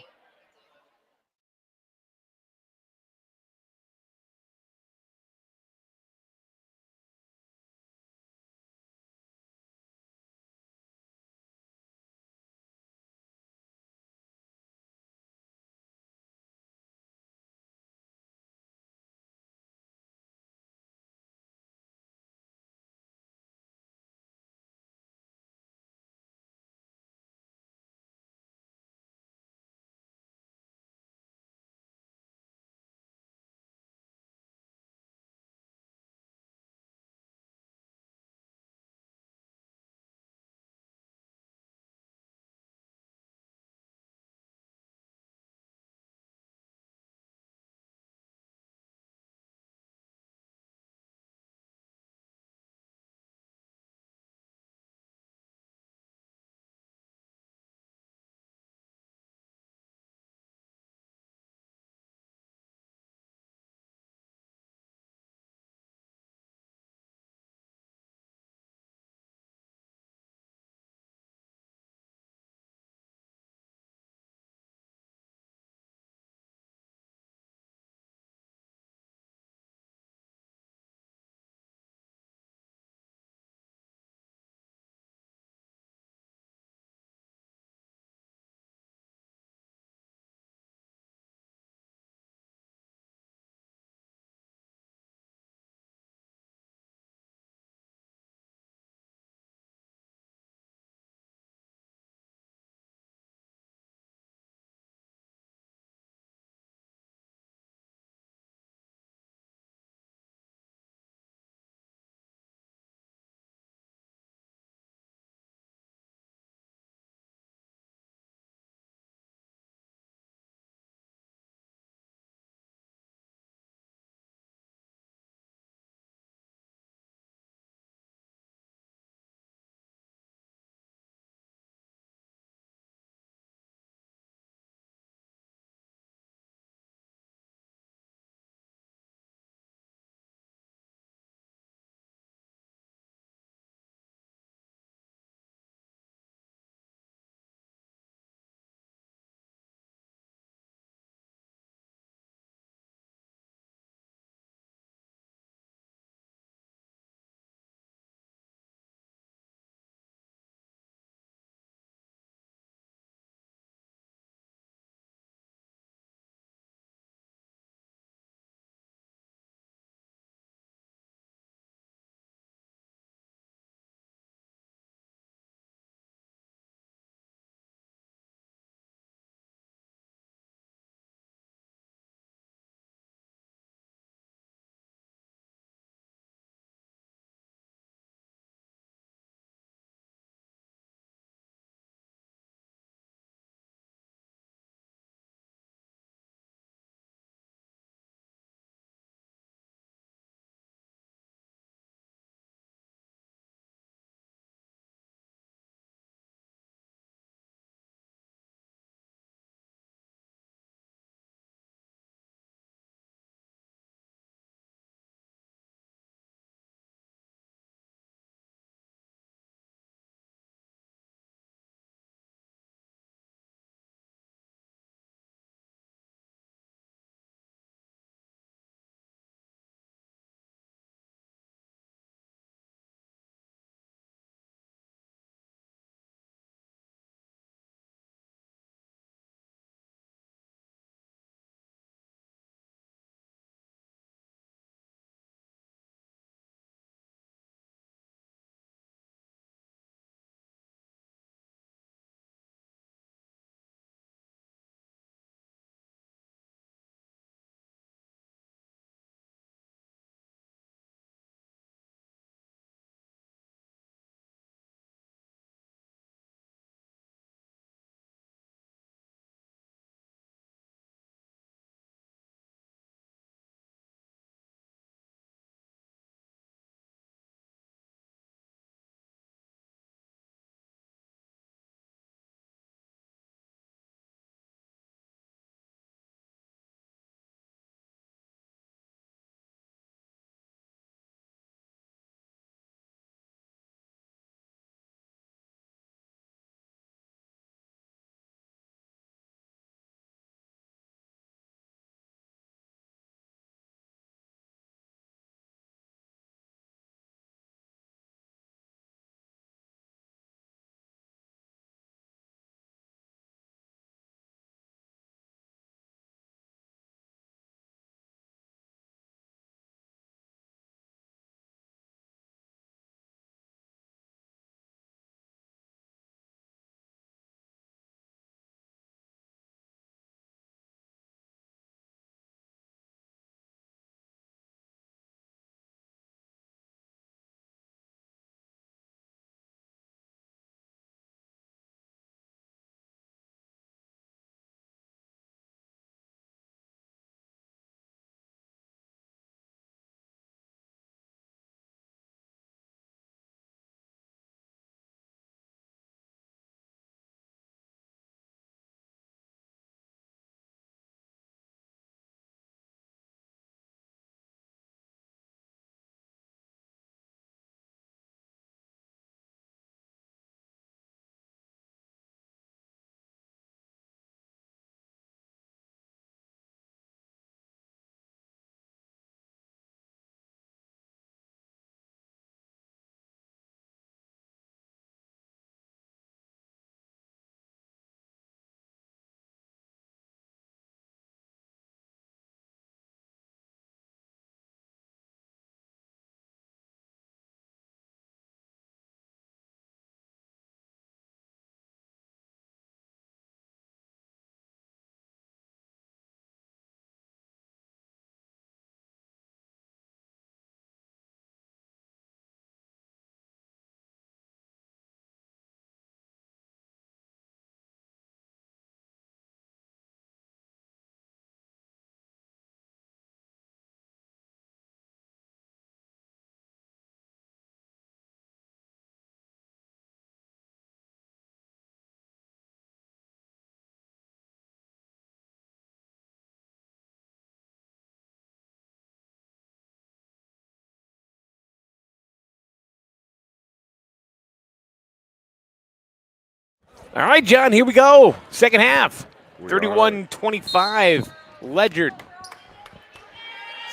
All right, John, here we go. Second half. We 31-25, Ledyard.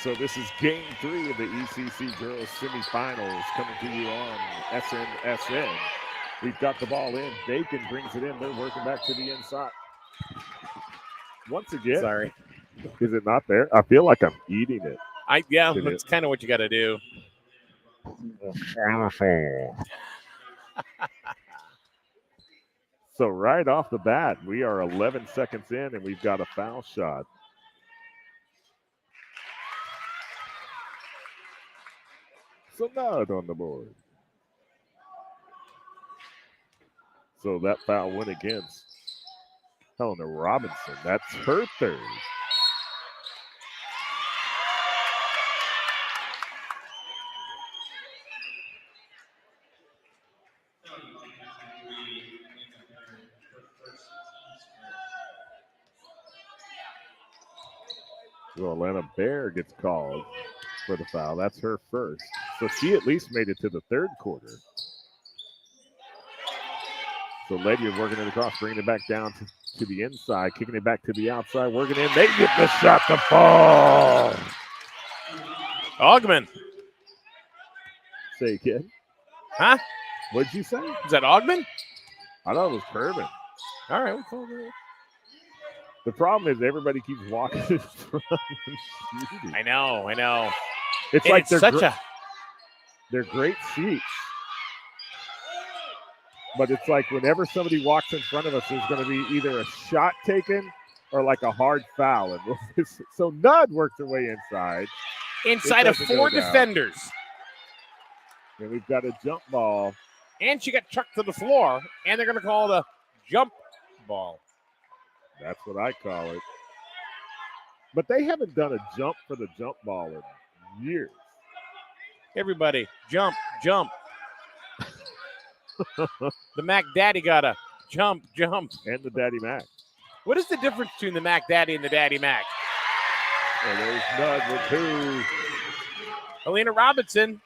So this is game 3 of the ECC Girls Semifinals coming to you on SNSN. We've got the ball in. Bacon brings it in. They're working back to the inside. Once again. Sorry. Is it not there? I feel like I'm eating it. Yeah, that's kind of what you got to do. So right off the bat, we are 11 seconds in, and we've got a foul shot. So nod on the board. So that foul went against Helena Robinson. That's her third. So Atlanta Bear gets called for the foul. That's her first. So she at least made it to the third quarter. So Ledyard working it across, bringing it back down to the inside, kicking it back to the outside, working in. They get the shot to fall. Augman. Say again. Huh? What'd you say? Is that Augman? I thought it was Kerman. All right, we'll call it. The problem is everybody keeps walking in front and shooting. I know. It's And like it's they're great seats. But it's like whenever somebody walks in front of us, there's going to be either a shot taken or like a hard foul. And so Nudd works her way inside. Inside of 4 defenders. And we've got a jump ball. And she got chucked to the floor, and they're going to call it a jump ball. That's what I call it. But they haven't done a jump for the jump ball in years. Everybody, jump. The Mac Daddy got a jump. And the Daddy Mac. What is the difference between the Mac Daddy and the Daddy Mac? And there's Nudd with 2. Helena Robinson.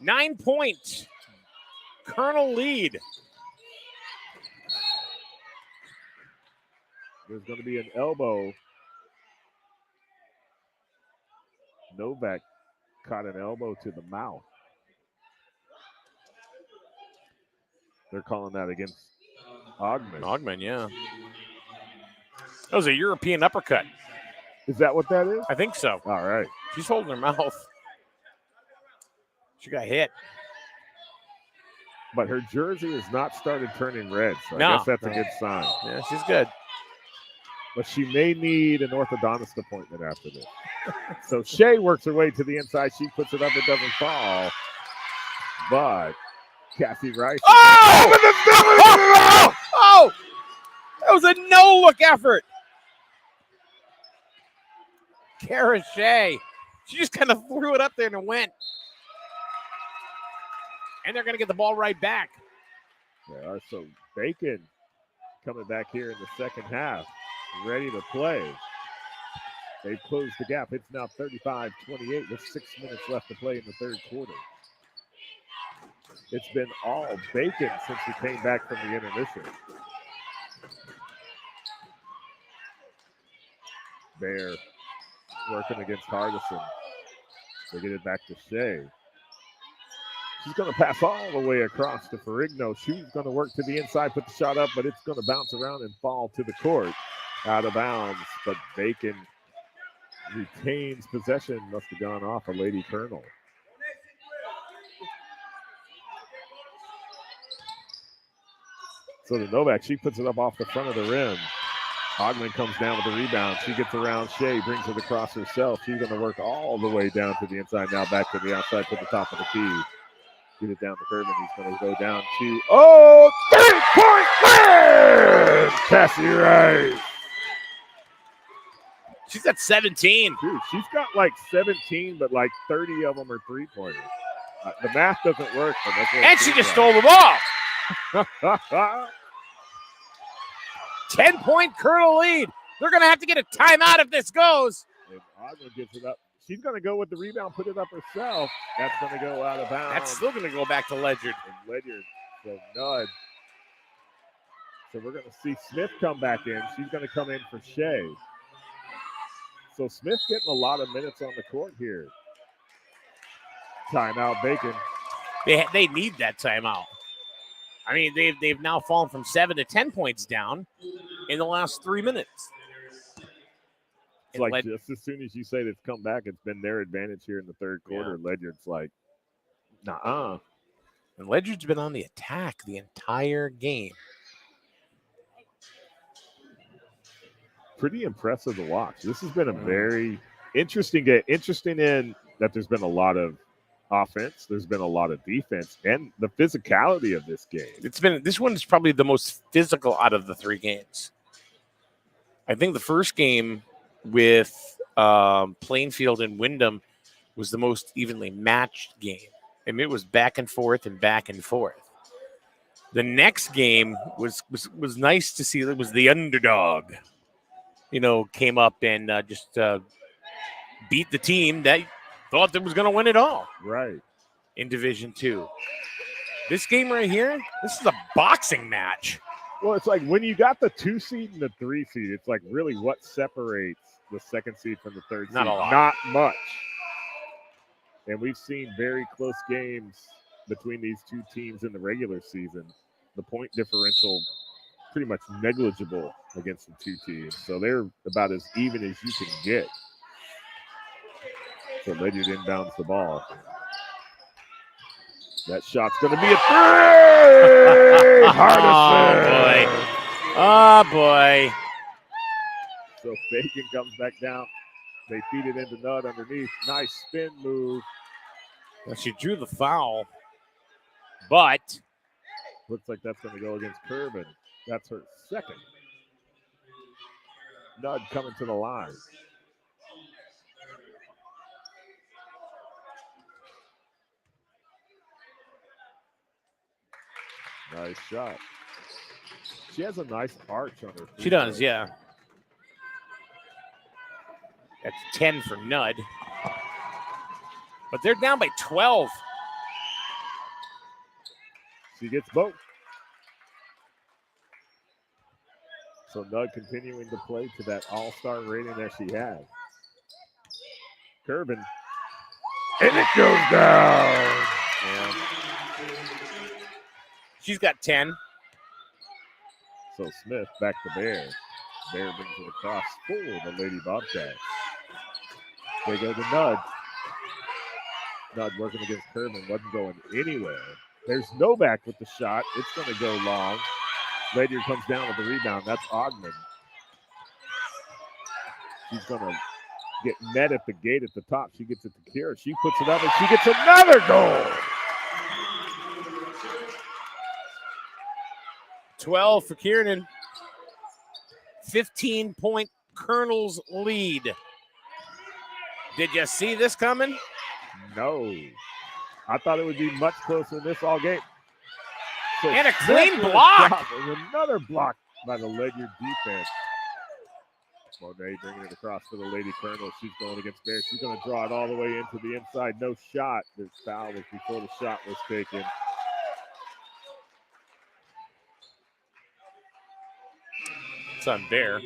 9-point Colonel lead. There's going to be an elbow. Novak caught an elbow to the mouth. They're calling that against Augman. Augman, yeah. That was a European uppercut. Is that what that is? I think so. All right. She's holding her mouth. She got hit. But her jersey has not started turning red, so No. I guess that's a good sign. Yeah, she's good. But she may need an orthodontist appointment after this. So Shea works her way to the inside. She puts it up. It doesn't fall. But Cassie Rice. Oh! That was a no-look effort. Kara Shea. She just kind of threw it up there and it went. And they're going to get the ball right back. They are. So Bacon coming back here in the second half, ready to play. They've closed the gap. It's now 35-28 with 6 minutes left to play in the third quarter. It's been all Bacon since we came back from the intermission. Bear working against Hardin. They get it back to Shea. She's going to pass all the way across to Ferrigno. She's going to work to the inside, put the shot up, but it's going to bounce around and fall to the court. Out of bounds, but Bacon retains possession. Must have gone off a Lady Colonel. So the Novak, she puts it up off the front of the rim. Hogman comes down with the rebound. She gets around Shea, brings it across herself. She's going to work all the way down to the inside, now back to the outside, to the top of the key. Get it down to Kerman. He's going to go down to, 3-point win! Cassie Rice. She's at 17. Dude, she's got like 17, but like 30 of them are three-pointers. The math doesn't work. But that's what And she just stole the ball. 10-point Colonel lead. They're going to have to get a timeout if this goes. And Ogden gets it up. She's going to go with the rebound, put it up herself. That's going to go out of bounds. That's still going to go back to Ledyard. And Ledyard So Nudd. So we're going to see Smith come back in. She's going to come in for Shea. So Smith getting a lot of minutes on the court here. Timeout, Bacon. They need that timeout. I mean, they've now fallen from 7 to 10 points down in the last 3 minutes. It's like just as soon as you say they've come back, it's been their advantage here in the third quarter. Yeah. Ledyard's like, nah. And Ledyard's been on the attack the entire game. Pretty impressive to watch. This has been a very interesting game. Interesting in that there's been a lot of offense, there's been a lot of defense, and the physicality of this game. This one is probably the most physical out of the 3 games. I think the first game with Plainfield and Wyndham was the most evenly matched game. I mean, it was back and forth and back and forth. The next game was nice to see. It was the underdog, came up and just beat the team that thought that was going to win it all. Right. In Division II. This game right here, this is a boxing match. Well, it's like when you got the 2 seed and the 3 seed, it's like really what separates the 2nd seed from the 3rd seed. Not a lot. Not much. And we've seen very close games between these 2 teams in the regular season. The point differential pretty much negligible against the 2 teams. So they're about as even as you can get. So Ledyard inbounds the ball. That shot's going to be a 3! Hardin. Oh, boy. So Bacon comes back down. They feed it into Nudd underneath. Nice spin move. Well, she drew the foul, but looks like that's going to go against Kervin. That's her 2nd. Nudd coming to the line. Nice shot. She has a nice arch on her. She does, yeah. That's 10 for Nudd. But they're down by 12. She gets both. So Nudd continuing to play to that all-star rating that she has. Kervin. And it goes down. Yeah. She's got 10. So Smith back to Bear. Bear brings it across for the Lady Bobcats. They go to Nudd. Nudd working against Kervin. Wasn't going anywhere. There's Novak with the shot. It's going to go long. Ledyard comes down with the rebound. That's Ogman. She's going to get met at the gate at the top. She gets it to Kira. She puts it up and she gets another goal. 12 for Kiernan. 15-point Colonel's lead. Did you see this coming? No. I thought it would be much closer than this all game. So and a clean block. Another block by the Ledyard defense. Monet bringing it across to the Lady Colonel. She's going against Bear. She's going to draw it all the way into the inside. No shot. The foul was before the shot was taken. It's on Bear.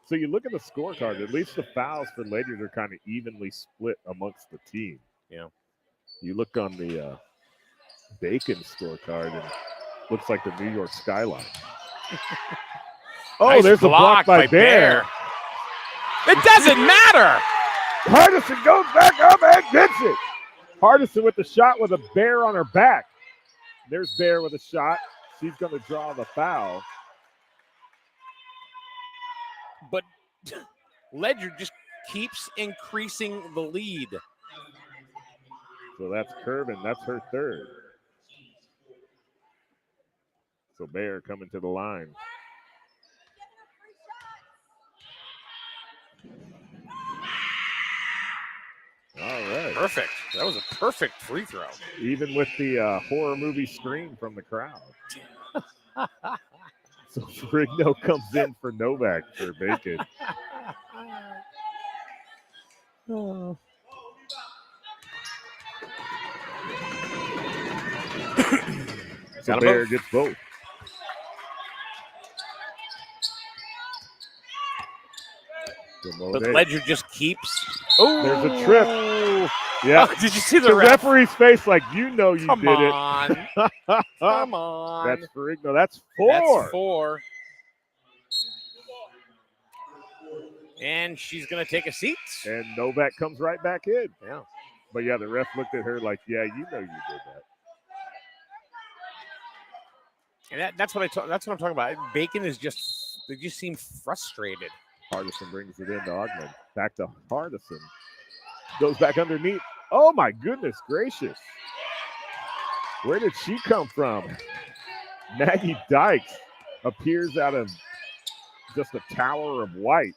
So you look at the scorecard, at least the fouls for Ledyard are kind of evenly split amongst the team. Yeah. You look on the Bacon scorecard and looks like the New York skyline. Nice there's a block by Bear. It doesn't matter. Hardison goes back up and gets it. Hardison with the shot with a Bear on her back. There's Bear with a shot. She's going to draw the foul. But Ledyard just keeps increasing the lead. So that's Kervin. That's her 3rd. So Bear coming to the line. All right. Perfect. That was a perfect free throw. Even with the horror movie scream from the crowd. So Rigno comes in for Novak for Bacon. Oh. So Bear gets both. But Ledyard just keeps. Oh, there's a trip. Yeah. Oh, did you see the referee's face? Like, you know, you Come did on. it. Come on. That's for no. That's 4. That's 4. And she's gonna take a seat. And Novak comes right back in. Yeah. But yeah, the ref looked at her like, yeah, you know, you did that. And that's what that's what I'm talking about. Bacon is they just seem frustrated. Hardison brings it into Ogman. Back to Hardison. Goes back underneath. Oh, my goodness gracious. Where did she come from? Maggie Dykes appears out of just a tower of white.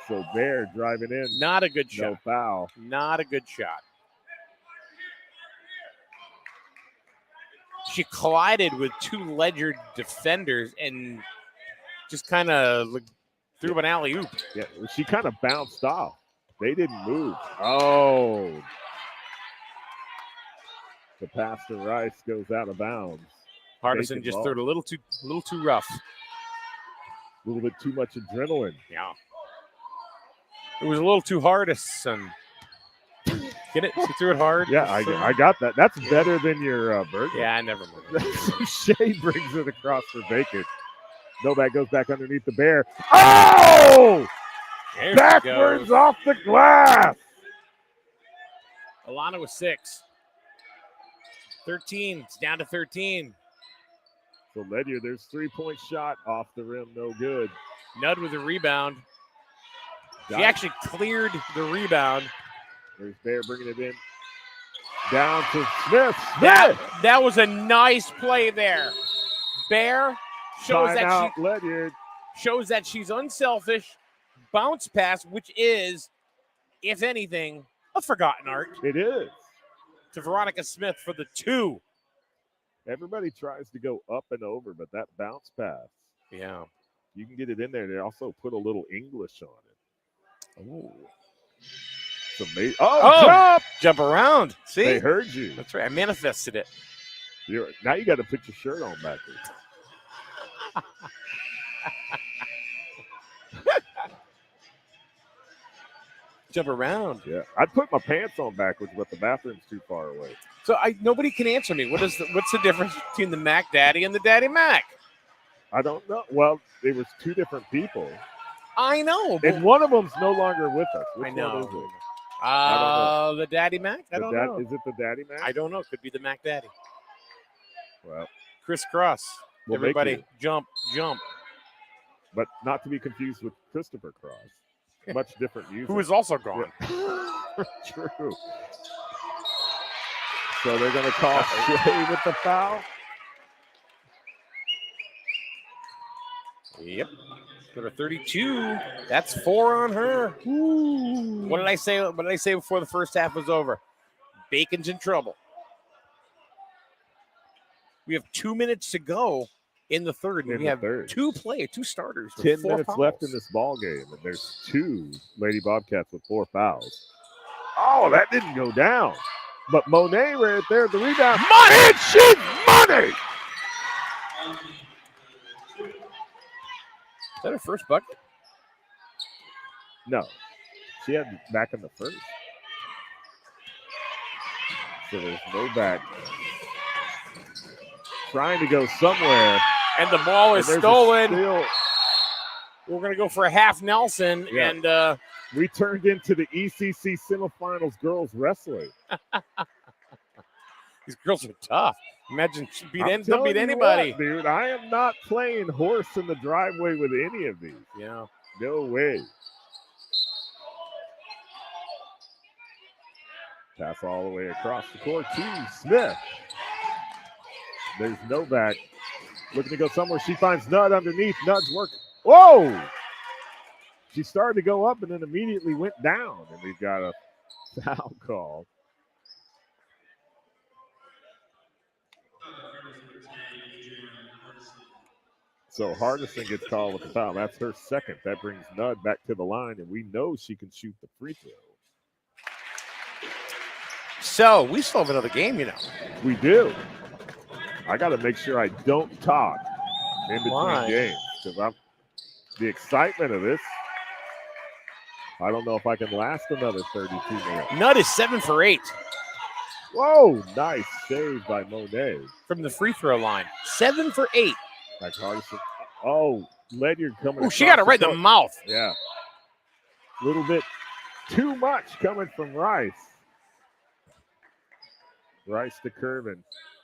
So Bear driving in. Not a good shot. No foul. Not a good shot. She collided with 2 Ledyard defenders and just kind of threw an alley-oop. Yeah, she kind of bounced off. They didn't move. Oh. The pass to Rice goes out of bounds. Hardison just threw it a little too rough. A little bit too much adrenaline. Yeah. It was a little too Hardison. Get it? She threw it hard. Yeah, I got that. That's better than your burger. Yeah, I never mind. Shea brings it across for Bacon. Novak goes back underneath the Bear. Oh! There backwards off the glass. Alana with 6. 13. It's down to 13. So Ledyard, there's 3-point shot off the rim. No good. Nudd with a rebound. She actually cleared the rebound. There's Bear bringing it in. Down to Smith. That was a nice play there. Bear shows shows that she's unselfish. Bounce pass, which is, if anything, a forgotten art. It is. To Veronica Smith for the 2. Everybody tries to go up and over, but that bounce pass. Yeah. You can get it in there. They also put a little English on it. Ooh. It's amazing. Oh, jump around. See? They heard you. That's right. I manifested it. Now you got to put your shirt on backwards. Jump around. Yeah, I'd put my pants on backwards, but the bathroom's too far away. So nobody can answer me. What's the difference between the Mac Daddy and the Daddy Mac? I don't know. Well, they was 2 different people. I know. And one of them's no longer with us. Which I know. one is it? I don't know. The Daddy Mac? I don't know. Is it the Daddy Mac? I don't know. Could be the Mac Daddy. Well, crisscross. Everybody jump. But not to be confused with Christopher Cross. Much different music. Who is also gone. Yeah. True. So they're going to call Shea with the foul. Yep. Go to 32. That's 4 on her. Ooh. What did I say? What did I say before the first half was over? Bacon's in trouble. We have 2 minutes to go in the third. We have 2 starters. 10 minutes fouls left in this ball game, and there's 2 Lady Bobcats with 4 fouls. Oh, that didn't go down. But Monet right there at the rebound. Money! She's money! Is that her first bucket? No. She had it back in the first. So there's no back. Trying to go somewhere. And the ball is stolen. We're going to go for a half Nelson. Yeah. And we turned into the ECC semifinals girls wrestling. These girls are tough. Imagine don't beat anybody. What, dude, I am not playing horse in the driveway with any of these. Yeah. No way. Pass all the way across the court to Smith. There's Novak. Looking to go somewhere. She finds Nudd underneath. Nudd's work. Whoa! She started to go up and then immediately went down. And we've got a foul call. So Hardison gets called with the foul. That's her second. That brings Nudd back to the line, and we know she can shoot the free throw. So we still have another game, you know. We do. I got to make sure I don't talk in between games because the excitement of this. I don't know if I can last another 32 minutes. Nudd is 7 for 8. Whoa, nice save by Monet. From the free throw line. 7 for 8. Like Hardison. Oh, Ledyard coming. Oh, she got it right in the mouth. Yeah. A little bit too much coming from Rice. Rice to Curvin.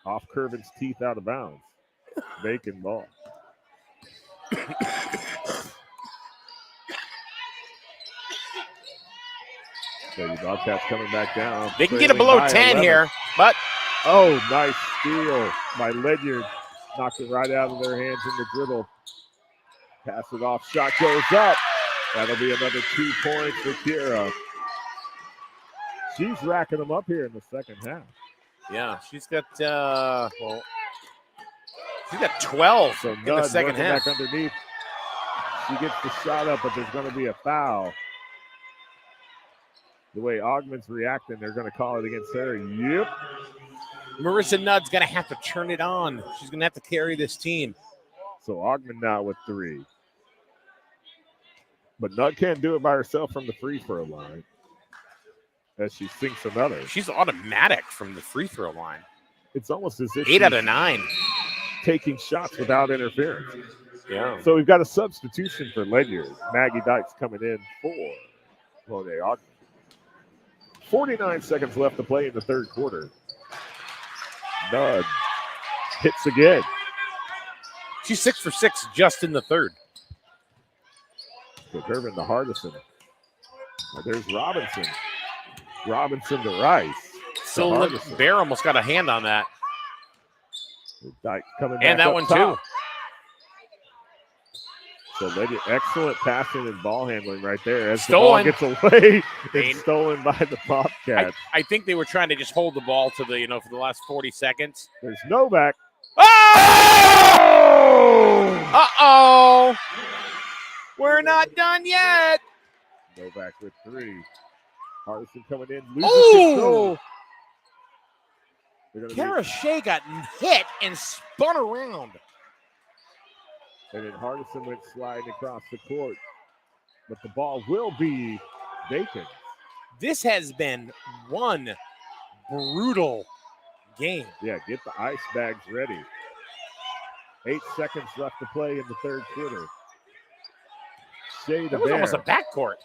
Off Curvin's teeth out of bounds. Bacon ball. So the Bobcats coming back down. They can get it below 10 here, but. Oh, nice steal by Ledyard. Knocked it right out of their hands in the dribble. Pass it off. Shot goes up. That'll be another 2 points for Kira. She's racking them up here in the second half. Yeah, she's got 12 so in the second half. Back underneath. She gets the shot up, but there's going to be a foul. The way Ogman's reacting, they're going to call it against her. Yep. Marissa Nudd's going to have to turn it on. She's going to have to carry this team. So Ogman now with 3. But Nudd can't do it by herself from the free throw line as she sinks another. She's automatic from the free throw line. It's almost as if 8 out of 9. Taking shots without interference. Yeah. So we've got a substitution for Ledyard. Maggie Dykes coming in for Monet Ogman. 49 seconds left to play in the third quarter. Nudd hits again. She's 6 for 6 just in the third. So Gervin to Hardison. There's Robinson. Robinson to Rice. So Bear almost got a hand on that. Dyke coming back and that one top. too. So Ledyard, excellent passing and ball handling right there. As Stolen. The ball gets away, it's stolen by the Bobcats. I think they were trying to just hold the ball to the, for the last 40 seconds. There's Novak. Oh! Uh-oh! We're not done yet. Novak with 3. Hardison coming in, loses control. Kara Shea got hit and spun around. And then Hardison went sliding across the court. But the ball will be vacant. This has been one brutal game. Yeah, get the ice bags ready. 8 seconds left to play in the third quarter. Shea to That was Bear. almost a backcourt.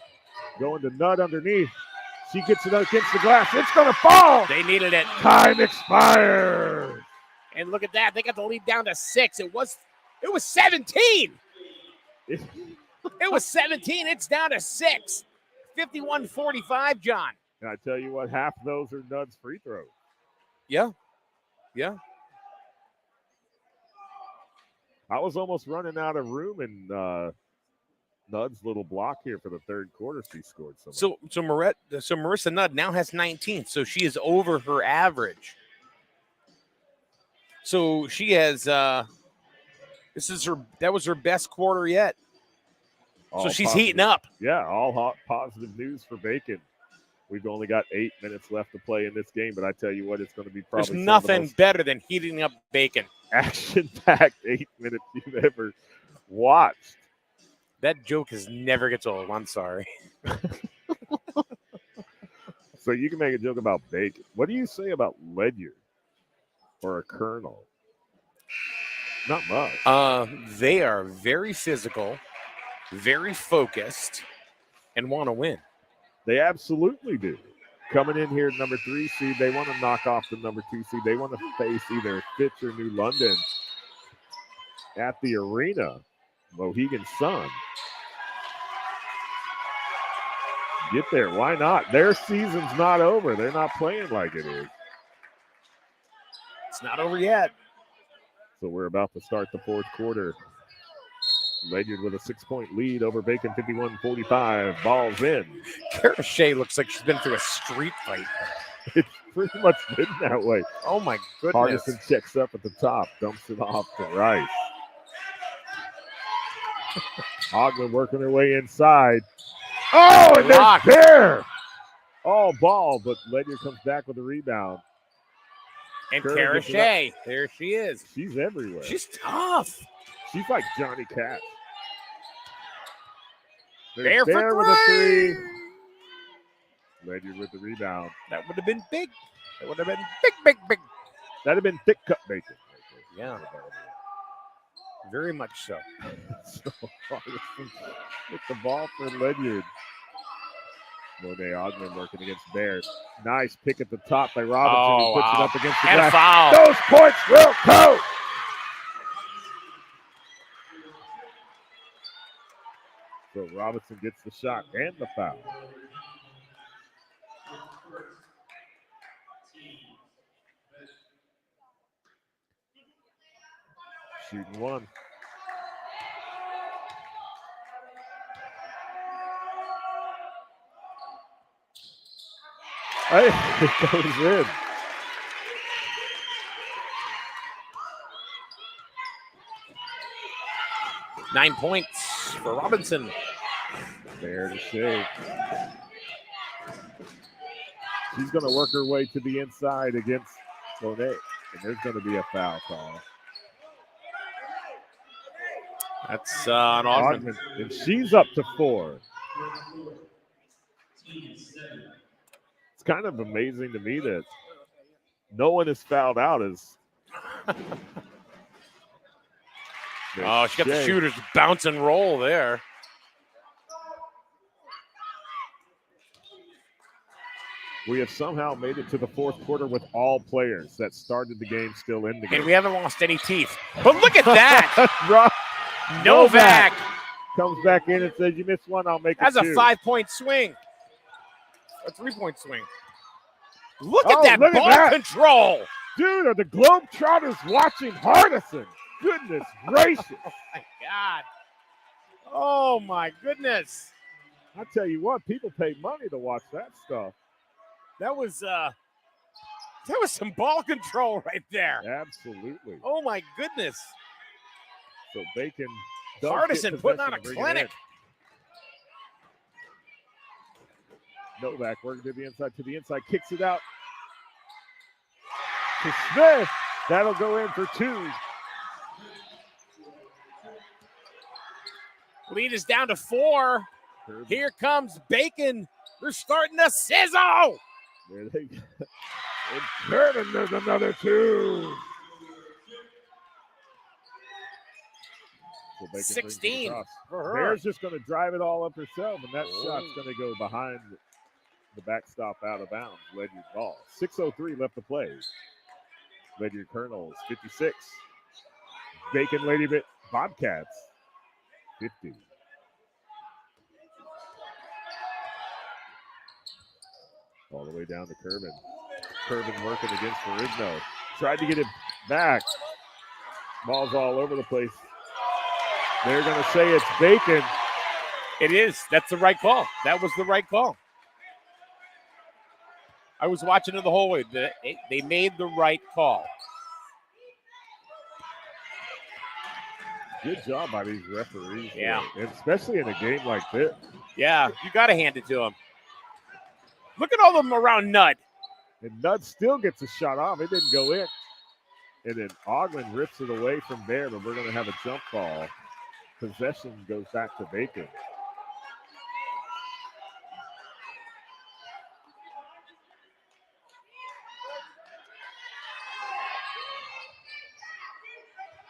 Going to Nudd underneath. She gets it against the glass. It's going to fall. They needed it. Time expired. And look at that. They got the lead down to 6. It was 17. It was 17. It's down to 6. 51-45, John. And I tell you what, half of those are Nudd's free throws. Yeah. I was almost running out of room in Nudd's little block here for the third quarter. She scored some. So Marissa Nudd now has 19. So she is over her average. So she has that was her best quarter yet. So she's heating up. Yeah, all hot positive news for Bacon. We've only got 8 minutes left to play in this game, but I tell you what, it's going to be probably there's nothing better than heating up Bacon. Action-packed 8 minutes you've ever watched. That joke never gets old. I'm sorry. So you can make a joke about Bacon. What do you say about Ledyard or a Colonel? Not much. They are very physical, very focused, and want to win. They absolutely do. Coming in here, number 3 seed, they want to knock off the number 2 seed. They want to face either Fitch or New London at the arena. Mohegan Sun. Get there. Why not? Their season's not over. They're not playing like it is. It's not over yet. So we're about to start the fourth quarter. Ledyard with a 6-point lead over Bacon, 51-45. Ball's in. Kara Shea looks like she's been through a street fight. It's pretty much been that way. Oh, my goodness. Hardison checks up at the top, dumps it off to Rice. Ogden working her way inside. Oh, and there's Bear. All ball, but Ledyard comes back with a rebound. And Karashay, there she is. She's everywhere. She's tough. She's like Johnny Cash. Bear for with a three. Ledyard with the rebound. That would have been big. That would have been big. That'd have been thick cut bacon. Yeah. Very much so. So with the ball for Ledyard. Monet Ogden working against Bear. Nice pick at the top by Robinson, who puts it up against the glass. Foul. Those points will count. So Robinson gets the shot and the foul. Shooting one. Hey, it goes in. Nine points for Robinson. There to shave. She's going to work her way to the inside against Monet, and there's going to be a foul call. That's an Ogden. And she's up to 4. It's kind of amazing to me that no one is fouled out as. Oh, she got the shooters bounce and roll there. We have somehow made it to the fourth quarter with all players that started the game still in the game. And we haven't lost any teeth. But look at that. Novak comes back in and says, "You missed one, I'll make it That's two." A 5-point swing. A 3-point swing. Look at that ball control. Dude, are the Globetrotters watching Hardin? Goodness gracious. Oh, my God. Oh, my goodness. I tell you what, people pay money to watch that stuff. That was some ball control right there. Absolutely. Oh, my goodness. So Bacon Hardin putting on a clinic. Novak working to the inside, kicks it out to Smith. That'll go in for 2. Lead is down to 4. Here comes Bacon. They're starting to sizzle. There they go. And Curtin, there's another 2. So 16 for her. Bear's just going to drive it all up herself, and that shot's going to go behind the backstop out of bounds. Ledyard ball. 6:03 left to play. Ledyard Colonels 56. Bacon Lady Bobcats 50. All the way down to Kervin. Kervin working against Ferrigno. Tried to get it back. Ball's all over the place. They're going to say it's Bacon. It is. That's the right call. That was the right call. I was watching it the whole way. They made the right call. Good job by these referees. Yeah. And especially in a game like this. Yeah, you got to hand it to them. Look at all of them around Nudd. And Nudd still gets a shot off. It didn't go in. And then Ogden rips it away from Bear, but we're going to have a jump ball. Possession goes back to Bacon.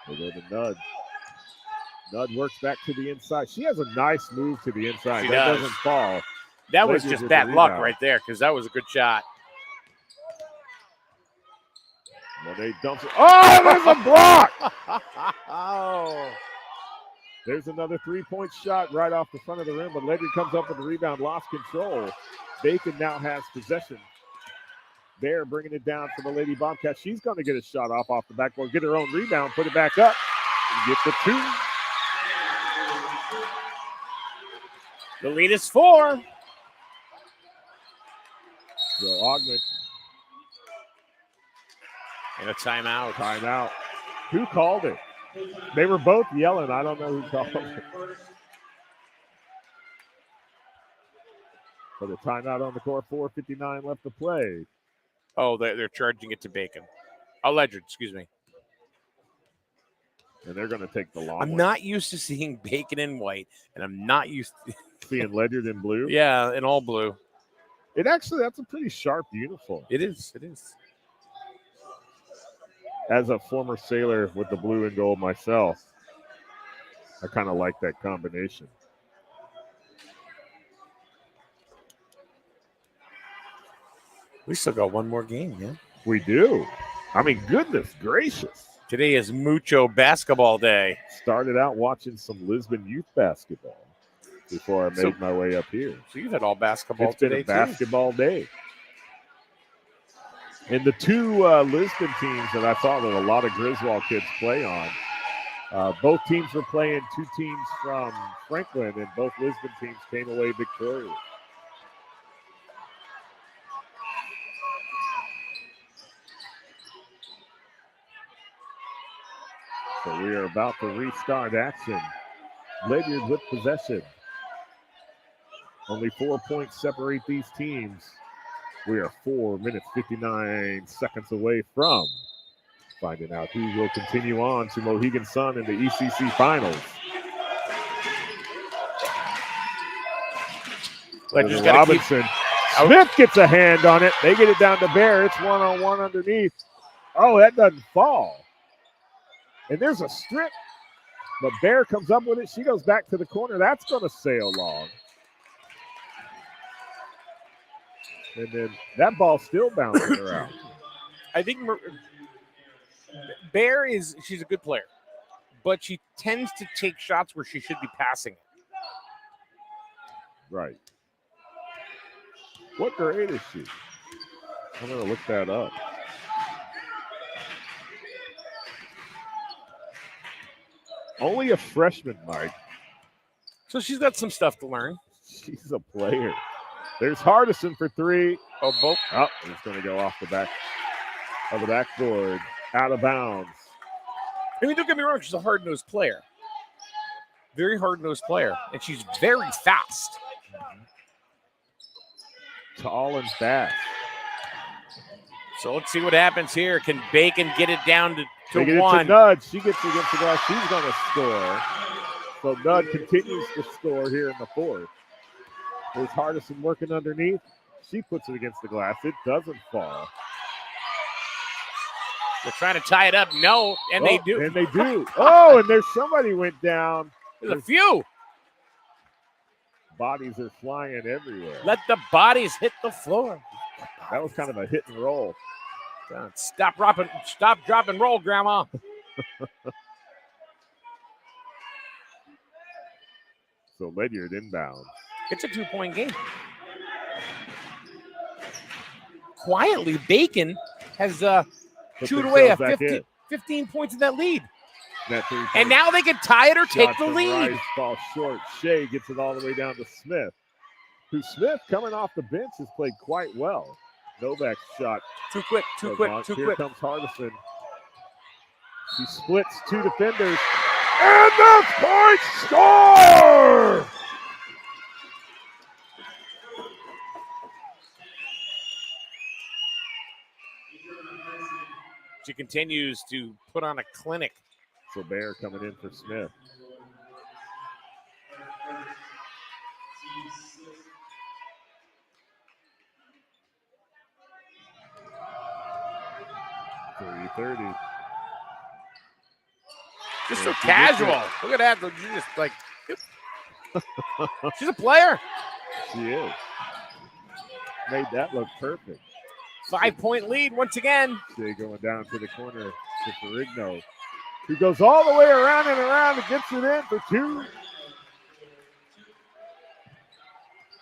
They go to Nudd. Nudd works back to the inside. She has a nice move to the inside. She that doesn't fall. That was just bad luck right there because that was a good shot. Well, they dump it. Oh, there's a block! Oh. There's another 3-point shot right off the front of the rim, but Ledyard comes up with the rebound, lost control. Bacon now has possession. Bear bringing it down for the Lady Bobcats. She's going to get a shot off the backboard, get her own rebound, put it back up, and get the 2. The lead is 4. So Ogden. And a timeout. Timeout. Who called it? They were both yelling. I don't know who called it. For the timeout on the court, 4:59 left to play. Oh, they're charging it to Bacon. Ledyard, excuse me. And they're going to take the long I'm one. not used to seeing Bacon in white, and I'm not used to seeing Ledyard in blue. Yeah, in all blue. That's a pretty sharp uniform. It is. It is. As a former sailor with the blue and gold myself, I kind of like that combination. We still got one more game, yeah? We do. I mean, goodness gracious. Today is Mucho Basketball Day. Started out watching some Lisbon youth basketball before I made my way up here. So you've had all basketball today, It's been a basketball day. And the two Lisbon teams that I saw that a lot of Griswold kids play on, both teams were playing two teams from Franklin, and both Lisbon teams came away victorious. So we are about to restart action. Ledyard with possession. Only 4 points separate these teams. We are 4 minutes, 59 seconds away from finding out who will continue on to Mohegan Sun in the ECC Finals. Robinson. Smith gets a hand on it. They get it down to Bear. It's one-on-one underneath. Oh, that doesn't fall. And there's a strip, but Bear comes up with it. She goes back to the corner. That's going to sail long. And then that ball's still bouncing around. I think Bear she's a good player, but she tends to take shots where she should be passing it. Right. What grade is she? I'm going to look that up. Only a freshman, Mike. So she's got some stuff to learn. She's a player. There's Hardin for three. Oh, both. Oh, it's going to go off the back of the backboard, out of bounds. I mean, don't get me wrong. She's a hard-nosed player. Very hard-nosed player. And she's very fast. Tall and fast. So let's see what happens here. Can Bacon get it down to get one? It to Nudd. She gets it against the glass. She's going to score. So Nudd continues to score here in the fourth. There's Hardin working underneath. She puts it against the glass. It doesn't fall. They're trying to tie it up. No, and they do. And they do. Oh, and there's somebody went down. There's a few. Bodies are flying everywhere. Let the bodies hit the floor. That was kind of a hit and roll. Stop, drop, and roll, Grandma. So Ledyard inbound. It's a 2-point game. Quietly, Bacon has chewed away 15 points in that lead. And now they can tie it or take the lead. Rice falls short. Shea gets it all the way down to Smith. Smith, coming off the bench, has played quite well. Novak's shot. Too quick. Here comes Hardin. She splits two defenders. And the point score! She continues to put on a clinic. So Bear coming in for Smith. .30. Just so casual. Look at that. She's just like, she's a player. She is. Made that look perfect. 5-point lead once again. Shea going down to the corner to Ferrigno, who goes all the way around and around and gets it in for two.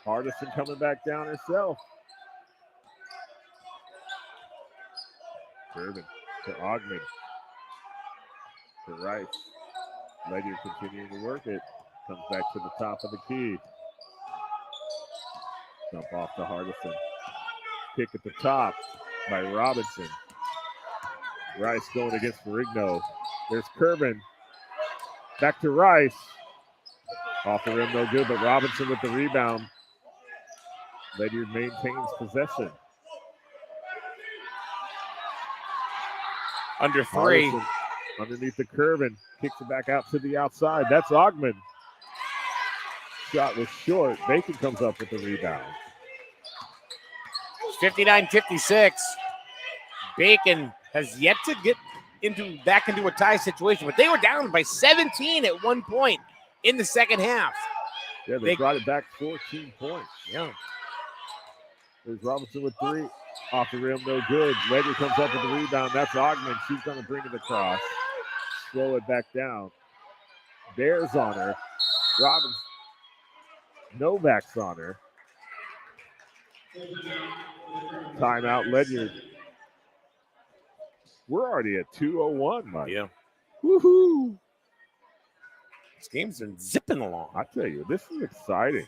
Hardin coming back down herself. Durbin to Ogman. To Rice. Ledyard continuing to work it. Comes back to the top of the key. Dump off to Hardin. Kick at the top by Robinson. Rice going against Ferrigno. There's Kervin. Back to Rice. Off the rim, no good, but Robinson with the rebound. Ledyard maintains possession. Under 3. Hardin underneath the curve and kicks it back out to the outside. That's Ogman. Shot was short. Bacon comes up with the rebound. 59-56. Bacon has yet to get back into a tie situation, but they were down by 17 at one point in the second half. Yeah, they brought it back 14 points. Yeah. There's Robinson with 3. Off the rim, no good. Ledyard comes up with the rebound. That's Ogman. She's going to bring it across. Slow it back down. Bears on her. Robinson. Novak's on her. Timeout, Ledyard. We're already at 2:01, Mike. Yeah. Woohoo! This game's been zipping along. I tell you, this is exciting.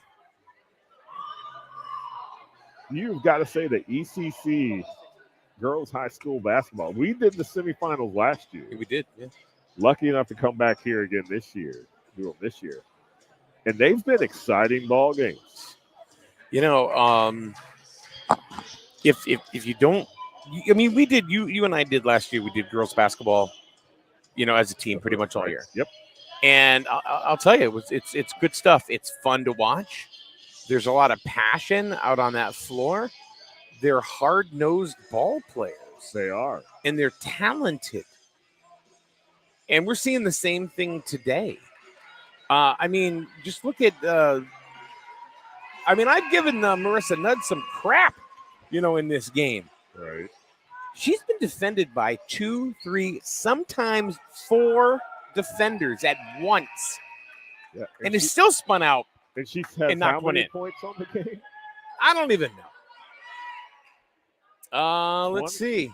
You've got to say the ECC girls high school basketball. We did the semifinals last year. We did, yeah. Lucky enough to come back here again this year. And they've been exciting ball games. You know, if you don't, I mean, we did. You and I did last year. We did girls basketball, you know, as a team, pretty much all year. Yep. And I'll tell you, it's good stuff. It's fun to watch. There's a lot of passion out on that floor. They're hard-nosed ball players. They are, and they're talented. And we're seeing the same thing today. I mean, just look at. I've given Marissa Nudd some crap, you know, in this game. Right. She's been defended by 2, 3, sometimes 4 defenders at once. Yeah. And it's still spun out. And she has how many points on the game? I don't even know. Let's see.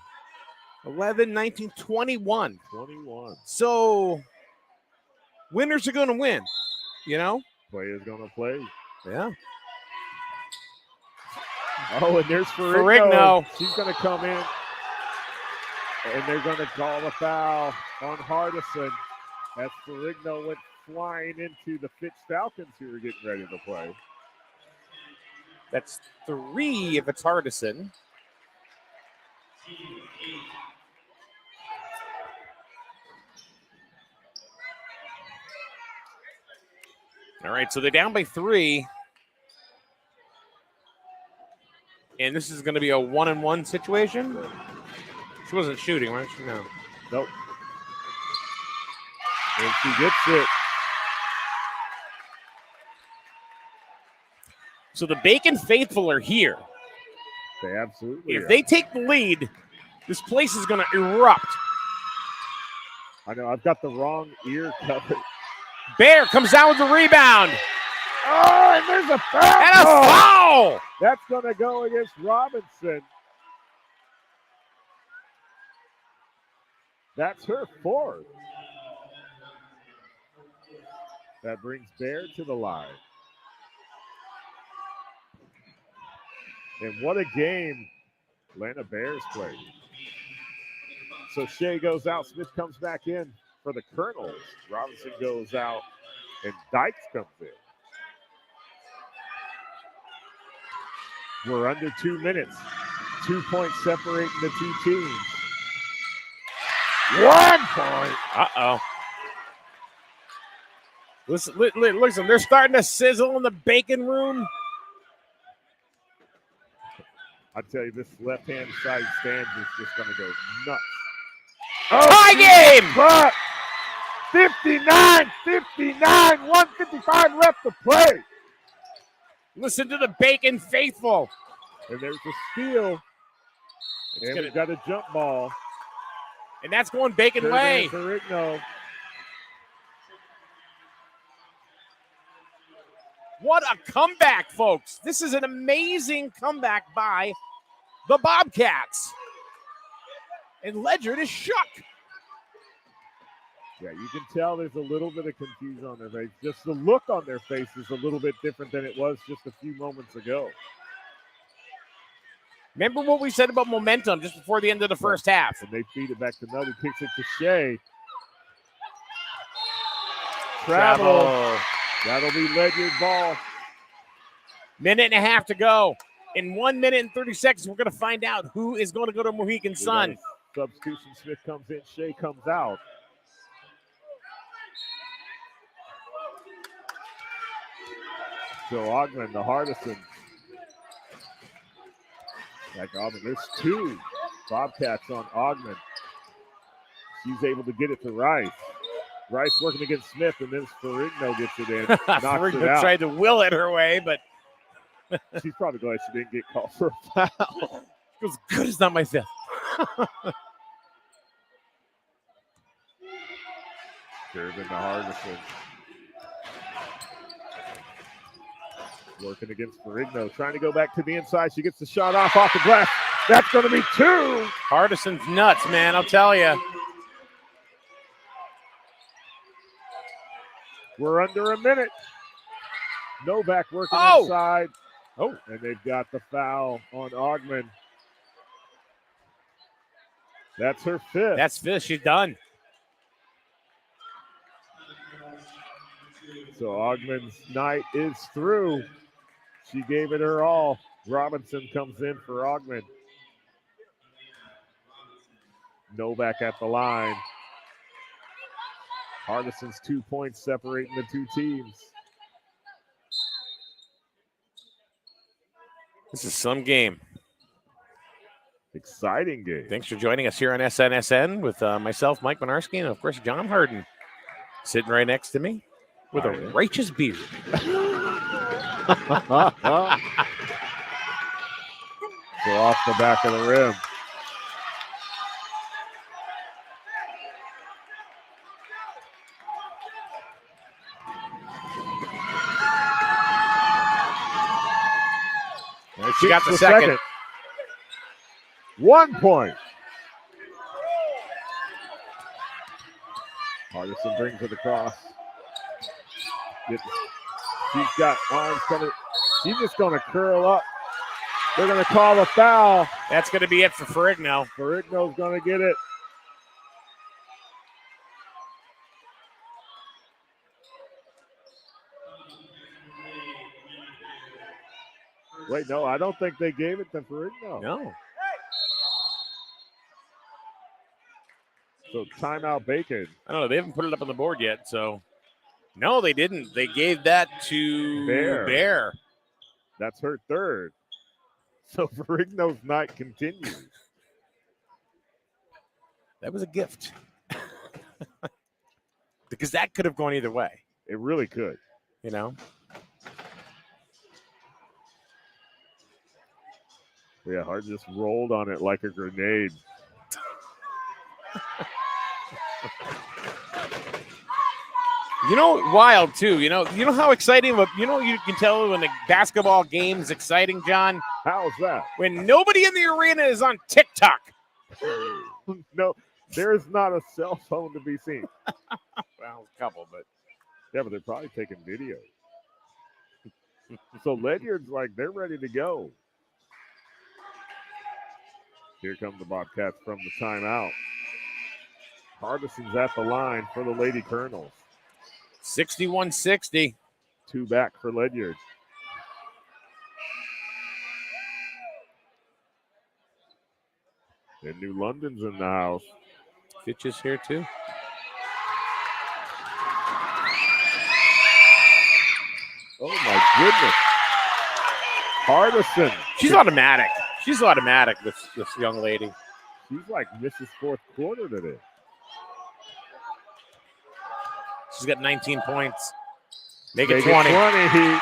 11, 19, 21. 21. So winners are going to win, you know? Players going to play. Yeah. Oh, and there's Ferrigno. She's going to come in. And they're going to call a foul on Hardison. As Ferrigno went flying into the Fitch Falcons who were getting ready to play. That's 3 if it's Hardison. All right, so they're down by 3. And this is going to be a 1-on-1 situation. She wasn't shooting, right? No. Nope. And she gets it. So the Bacon faithful are here. They absolutely If are. they take the lead, this place is going to erupt. I know. I've got the wrong ear covered. Bear comes down with the rebound. Oh, and there's a foul. And a foul. That's going to go against Robinson. That's her 4th. That brings Bear to the line. And what a game Atlanta Bears played. So Shea goes out. Smith comes back in for the Colonels. Robinson goes out, and Dykes comes in. We're under 2 minutes. 2 points separating the two teams. 1 point. Uh-oh. Listen, they're starting to sizzle in the Bacon room. I tell you, this left-hand side stand is just going to go nuts. Tie game! But 59-59, 1:55 left to play. Listen to the Bacon faithful. And there's a steal. And we've got a jump ball. And that's going Bacon way. Ferrigno. What a comeback, folks. This is an amazing comeback by the Bobcats. And Ledyard is shook. Yeah, you can tell there's a little bit of confusion on their face. Just the look on their face is a little bit different than it was just a few moments ago. Remember what we said about momentum just before the end of the first half. And they feed it back to Nudd, who kicks it to Shea. travel. That'll be Ledyard ball. Minute and a half to go. In 1 minute and 30 seconds, we're going to find out who is going to go to Mohegan Sun. Substitution. Smith comes in. Shea comes out. So Ogman, the Hardison. Like Ogman, there's 2 Bobcats on Ogman. She's able to get it to Rice. Rice working against Smith, and then Ferrigno gets it in. Knocks it out. Tried to will it her way, but she's probably glad she didn't get called for a foul. It was good as not my fifth. Durbin to Hardison. Working against Ferrigno, trying to go back to the inside. She gets the shot off the glass. That's going to be 2. Hardison's nuts, man, I'll tell you. We're under a minute. Novak working inside. Oh, and they've got the foul on Ogman. That's her 5th. That's 5th. She's done. So Ogman's night is through. She gave it her all. Robinson comes in for Ogman. Novak at the line. Hardison's 2 points separating the 2 teams. This is some game. Exciting game. Thanks for joining us here on SNSN with myself, Mike Minarsky, and of course, John Hardin, sitting right next to me with a righteous beard. So off the back of the rim. She got the second. 1 point. Hardison brings it across. She's got arms coming. She's just going to curl up. They're going to call a foul. That's going to be it for Ferrigno. Ferrigno's going to get it. Wait, no, I don't think they gave it to Ferrigno. No. So timeout Bacon. I don't know. They haven't put it up on the board yet, so. No, they didn't. They gave that to Bear. That's her 3rd. So Ferrigno's night continues. That was a gift. Because that could have gone either way. It really could. You know? Yeah, Hard just rolled on it like a grenade. You know, wild too. You know how exciting. You can tell when the basketball game is exciting, John. How's that? When nobody in the arena is on TikTok. No, there is not a cell phone to be seen. Well, a couple, but yeah, but they're probably taking video. So Ledyard's like they're ready to go. Here come the Bobcats from the timeout. Hardison's at the line for the Lady Colonels. 61-60. 2 back for Ledyard. And New London's in the house. Fitch is here too. Oh my goodness. Hardison. She's automatic. She's automatic, this young lady. She's like Mrs. Fourth Quarter today. She's got 19 points. Make it it 20. 20.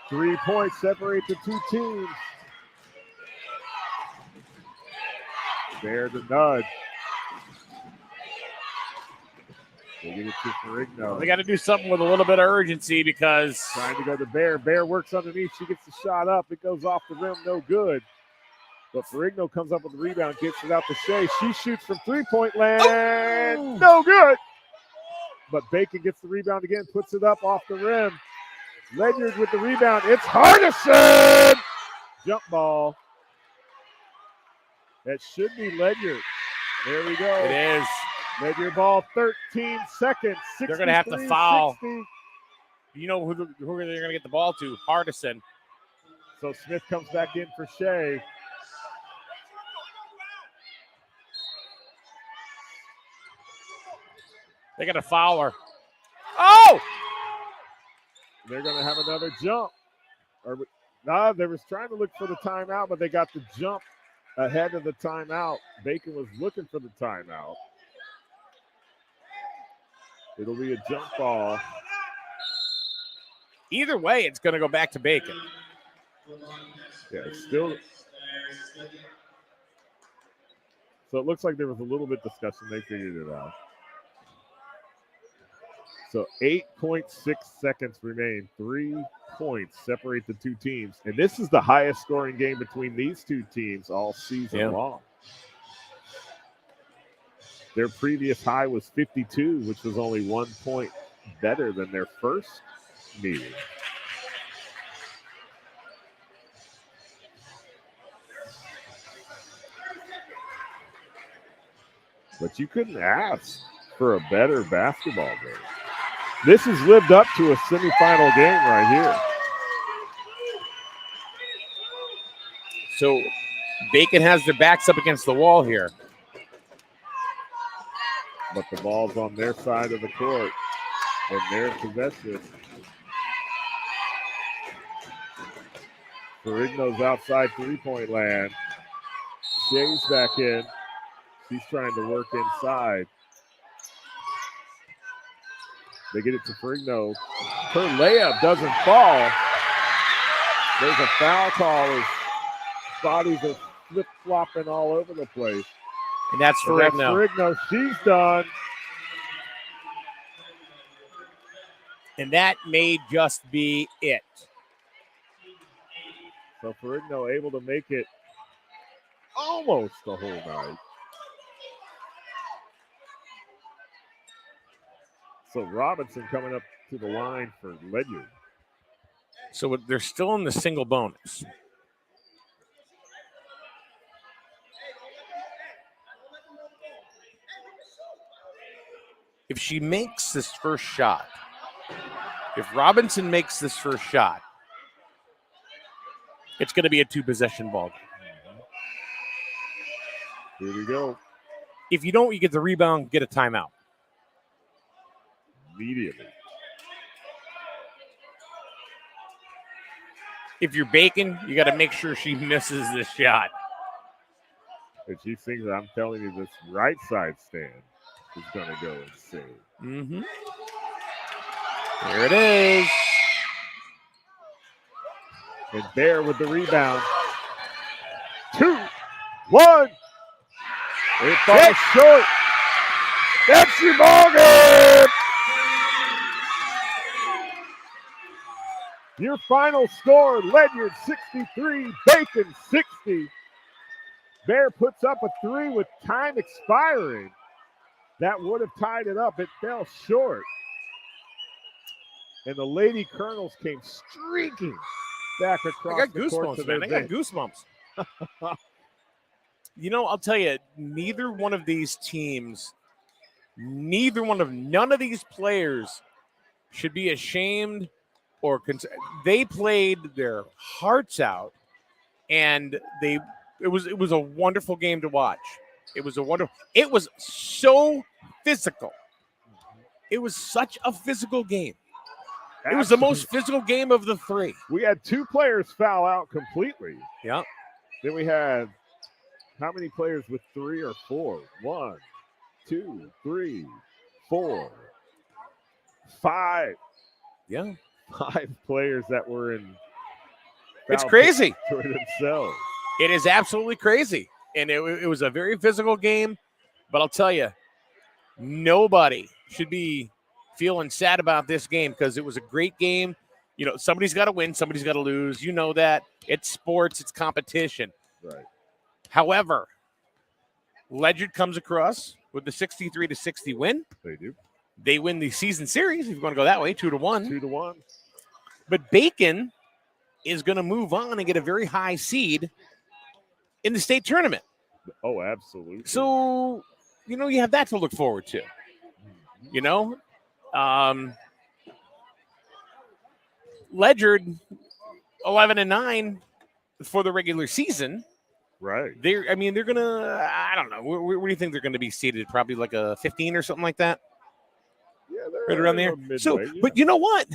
3 points separate the 2 teams. Bear the nudge. They get it to Ferrigno. They got to do something with a little bit of urgency because trying to go to Bear. Bear works underneath. She gets the shot up. It goes off the rim. No good. But Ferrigno comes up with the rebound, gets it out to Shea. She shoots from 3-point land. Oh. No good. But Bacon gets the rebound again, puts it up off the rim. Ledyard with the rebound. It's Hardison. Jump ball. That should be Ledyard. There we go. It is. Ledyard ball, 13 seconds. They're going to have to foul. 60. You know who they're going to get the ball to? Hardin. So Smith comes back in for Shea. They got to foul her. Oh! They're going to have another jump. They was trying to look for the timeout, but they got the jump ahead of the timeout. Bacon was looking for the timeout. It'll be a jump ball. Either way, it's going to go back to Bacon. Yeah, it's still. So it looks like there was a little bit discussion. They figured it out. So 8.6 seconds remain. 3 points separate the two teams. And this is the highest scoring game between these two teams all season long. Their previous high was 52, which was only 1 point better than their first meeting. But you couldn't ask for a better basketball game. This has lived up to a semifinal game right here. So Bacon has their backs up against the wall here. But the ball's on their side of the court and their possession. Ferrigno's outside three-point land. Shea's back in. She's trying to work inside. They get it to Ferrigno. Her layup doesn't fall. There's a foul call as bodies are flip-flopping all over the place. And that's Ferrigno. Ferrigno. She's done. And that may just be it. So Ferrigno able to make it almost the whole night. So Robinson coming up to the line for Ledyard. So they're still in the single bonus. If she makes this first shot, if Robinson makes this first shot, it's going to be a two-possession ball game. Here we go. If you don't, you get the rebound, get a timeout. Immediately. If you're Bacon, you got to make sure she misses this shot. And she thinks, I'm telling you, this right side stand is going to go insane. Mm-hmm. There it is. And Bear with the rebound. 2, 1. It falls short. That's your ball game. Your final score, Ledyard 63, Bacon 60. Bear puts up a 3 with time expiring. That would have tied it up. It fell short. And the Lady Colonels came streaking back across the court to their bench. I got goosebumps. You know, I'll tell you, neither one of these teams, none of these players should be ashamed or they played their hearts out, and it was a wonderful game to watch. It was so physical. It was such a physical game. It was the most physical game of the three. We had 2 players foul out completely. Yeah. Then we had how many players with 3 or 4? 1, 2, 3, 4, 5. Yeah. 5 players that were in. It's crazy. For themselves. It is absolutely crazy. And it was a very physical game. But I'll tell you, nobody should be feeling sad about this game because it was a great game. You know, somebody's got to win, somebody's got to lose. You know that. It's sports, it's competition. Right. However, Ledyard comes across with the 63-60 win. They do. They win the season series, if you want to go that way, 2-1. 2-1. But Bacon is going to move on and get a very high seed in the state tournament. Oh, absolutely. So you have that to look forward to. Ledyard 11-9 for the regular season. Right. They're gonna. I don't know. Where do you think they're going to be seated? Probably like a 15 or something like that. Yeah, they're Right around there. midway, So, yeah. but you know what?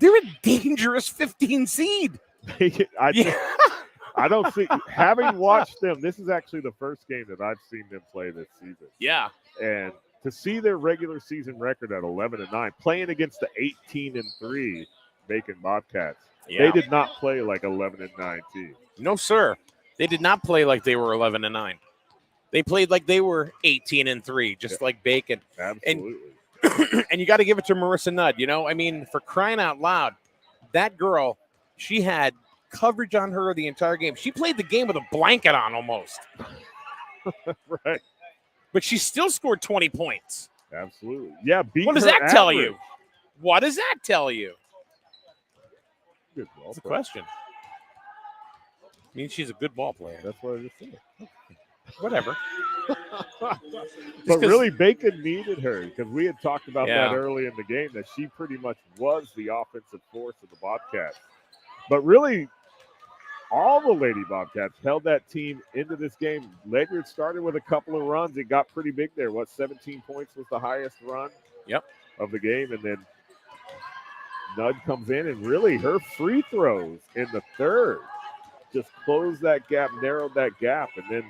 They're a dangerous 15 seed. I don't see, having watched them, this is actually the first game that I've seen them play this season. Yeah. And to see their regular season record at 11-9, playing against the 18-3 Bacon Bobcats, they did not play like 11-9 team. No, sir. They did not play like they were 11-9. They played like they were 18-3, just like Bacon. Absolutely. And you got to give it to Marissa Nudd. For crying out loud, that girl, she had coverage on her the entire game. She played the game with a blanket on almost. Right. But she still scored 20 points. Absolutely. Yeah. What does that tell you? What does that tell you? Good ball. That's the question. Means she's a good ball player. That's what I just said. Whatever. But really, Bacon needed her because we had talked about Yeah. that early in the game, that she pretty much was the offensive force of the Bobcats. But really, all the Lady Bobcats held that team into this game. Ledyard started with a couple of runs. It got pretty big there. 17 points was the highest run of the game. And then Nudd comes in, and really her free throws in the third just closed that gap, narrowed that gap, and then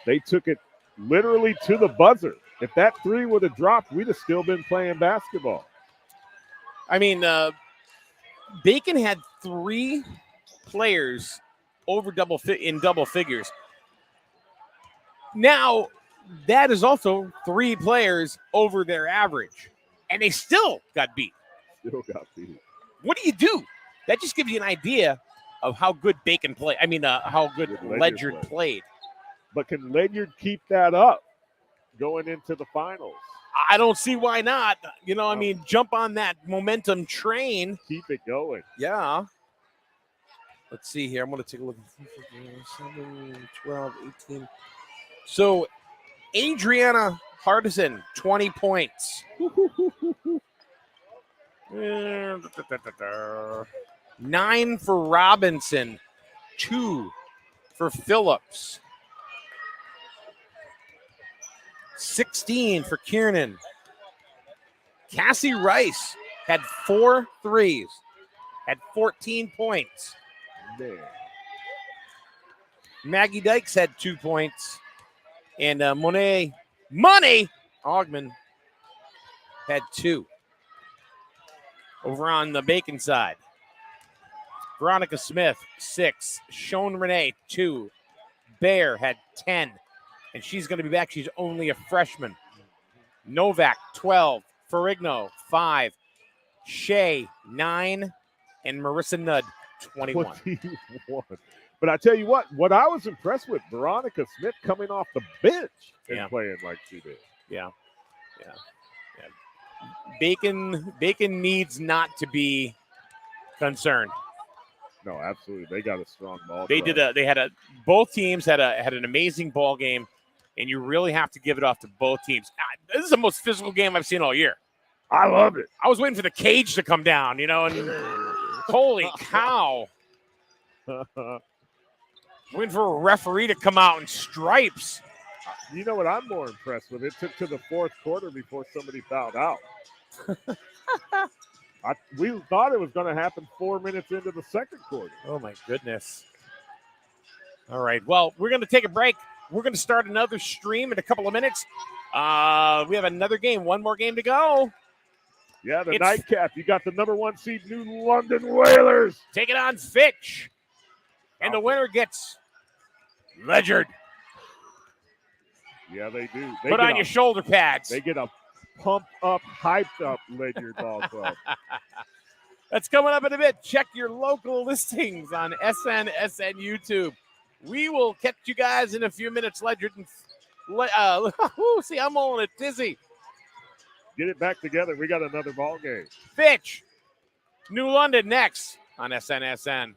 they took it literally to the buzzer. If that three would have dropped, we'd have still been playing basketball. Bacon had 3 players over double figures. Now, that is also 3 players over their average, and they still got beat. What do? That just gives you an idea of how good Bacon played. How good Ledyard played. But can Ledyard keep that up going into the finals? I don't see why not. Jump on that momentum train. Keep it going. Yeah. Let's see here. I'm going to take a look. 7, 12, 18. So, Adriana Hardin, 20 points. 9 for Robinson. 2 for Phillips. 16 for Kiernan. Cassie Rice had 4 threes, had 14 points. Man. Maggie Dykes had 2 points. And Money Ogman had 2. Over on the Bacon side, Veronica Smith, 6. Shone Renee, 2. Bear had 10. And she's going to be back. She's only a freshman. Novak, 12. Ferrigno, 5. Shea, 9. And Marissa Nudd, 21. But I tell you what I was impressed with, Veronica Smith coming off the bench and playing like she did. Yeah. Bacon needs not to be concerned. No, absolutely. They got a strong ball. Both teams had an amazing ball game, and you really have to give it off to both teams. This is the most physical game I've seen all year. I love it. I was waiting for the cage to come down, and holy cow. Waiting for a referee to come out in stripes. You know what I'm more impressed with? It took to the fourth quarter before somebody fouled out. We thought it was going to happen 4 minutes into the second quarter. Oh, my goodness. All right. Well, we're going to take a break. We're going to start another stream in a couple of minutes. We have another game. One more game to go. Yeah, the nightcap. You got the number 1 seed New London Whalers. Take it on Fitch. And the winner gets Ledyard. Yeah, they do. Put on your shoulder pads. They get a pumped up, hyped up Ledyard Ball Club. That's coming up in a bit. Check your local listings on SN YouTube. We will catch you guys in a few minutes. Ledyard and see, I'm all in a dizzy. Get it back together. We got another ball game. Fitch, New London next on SNSN.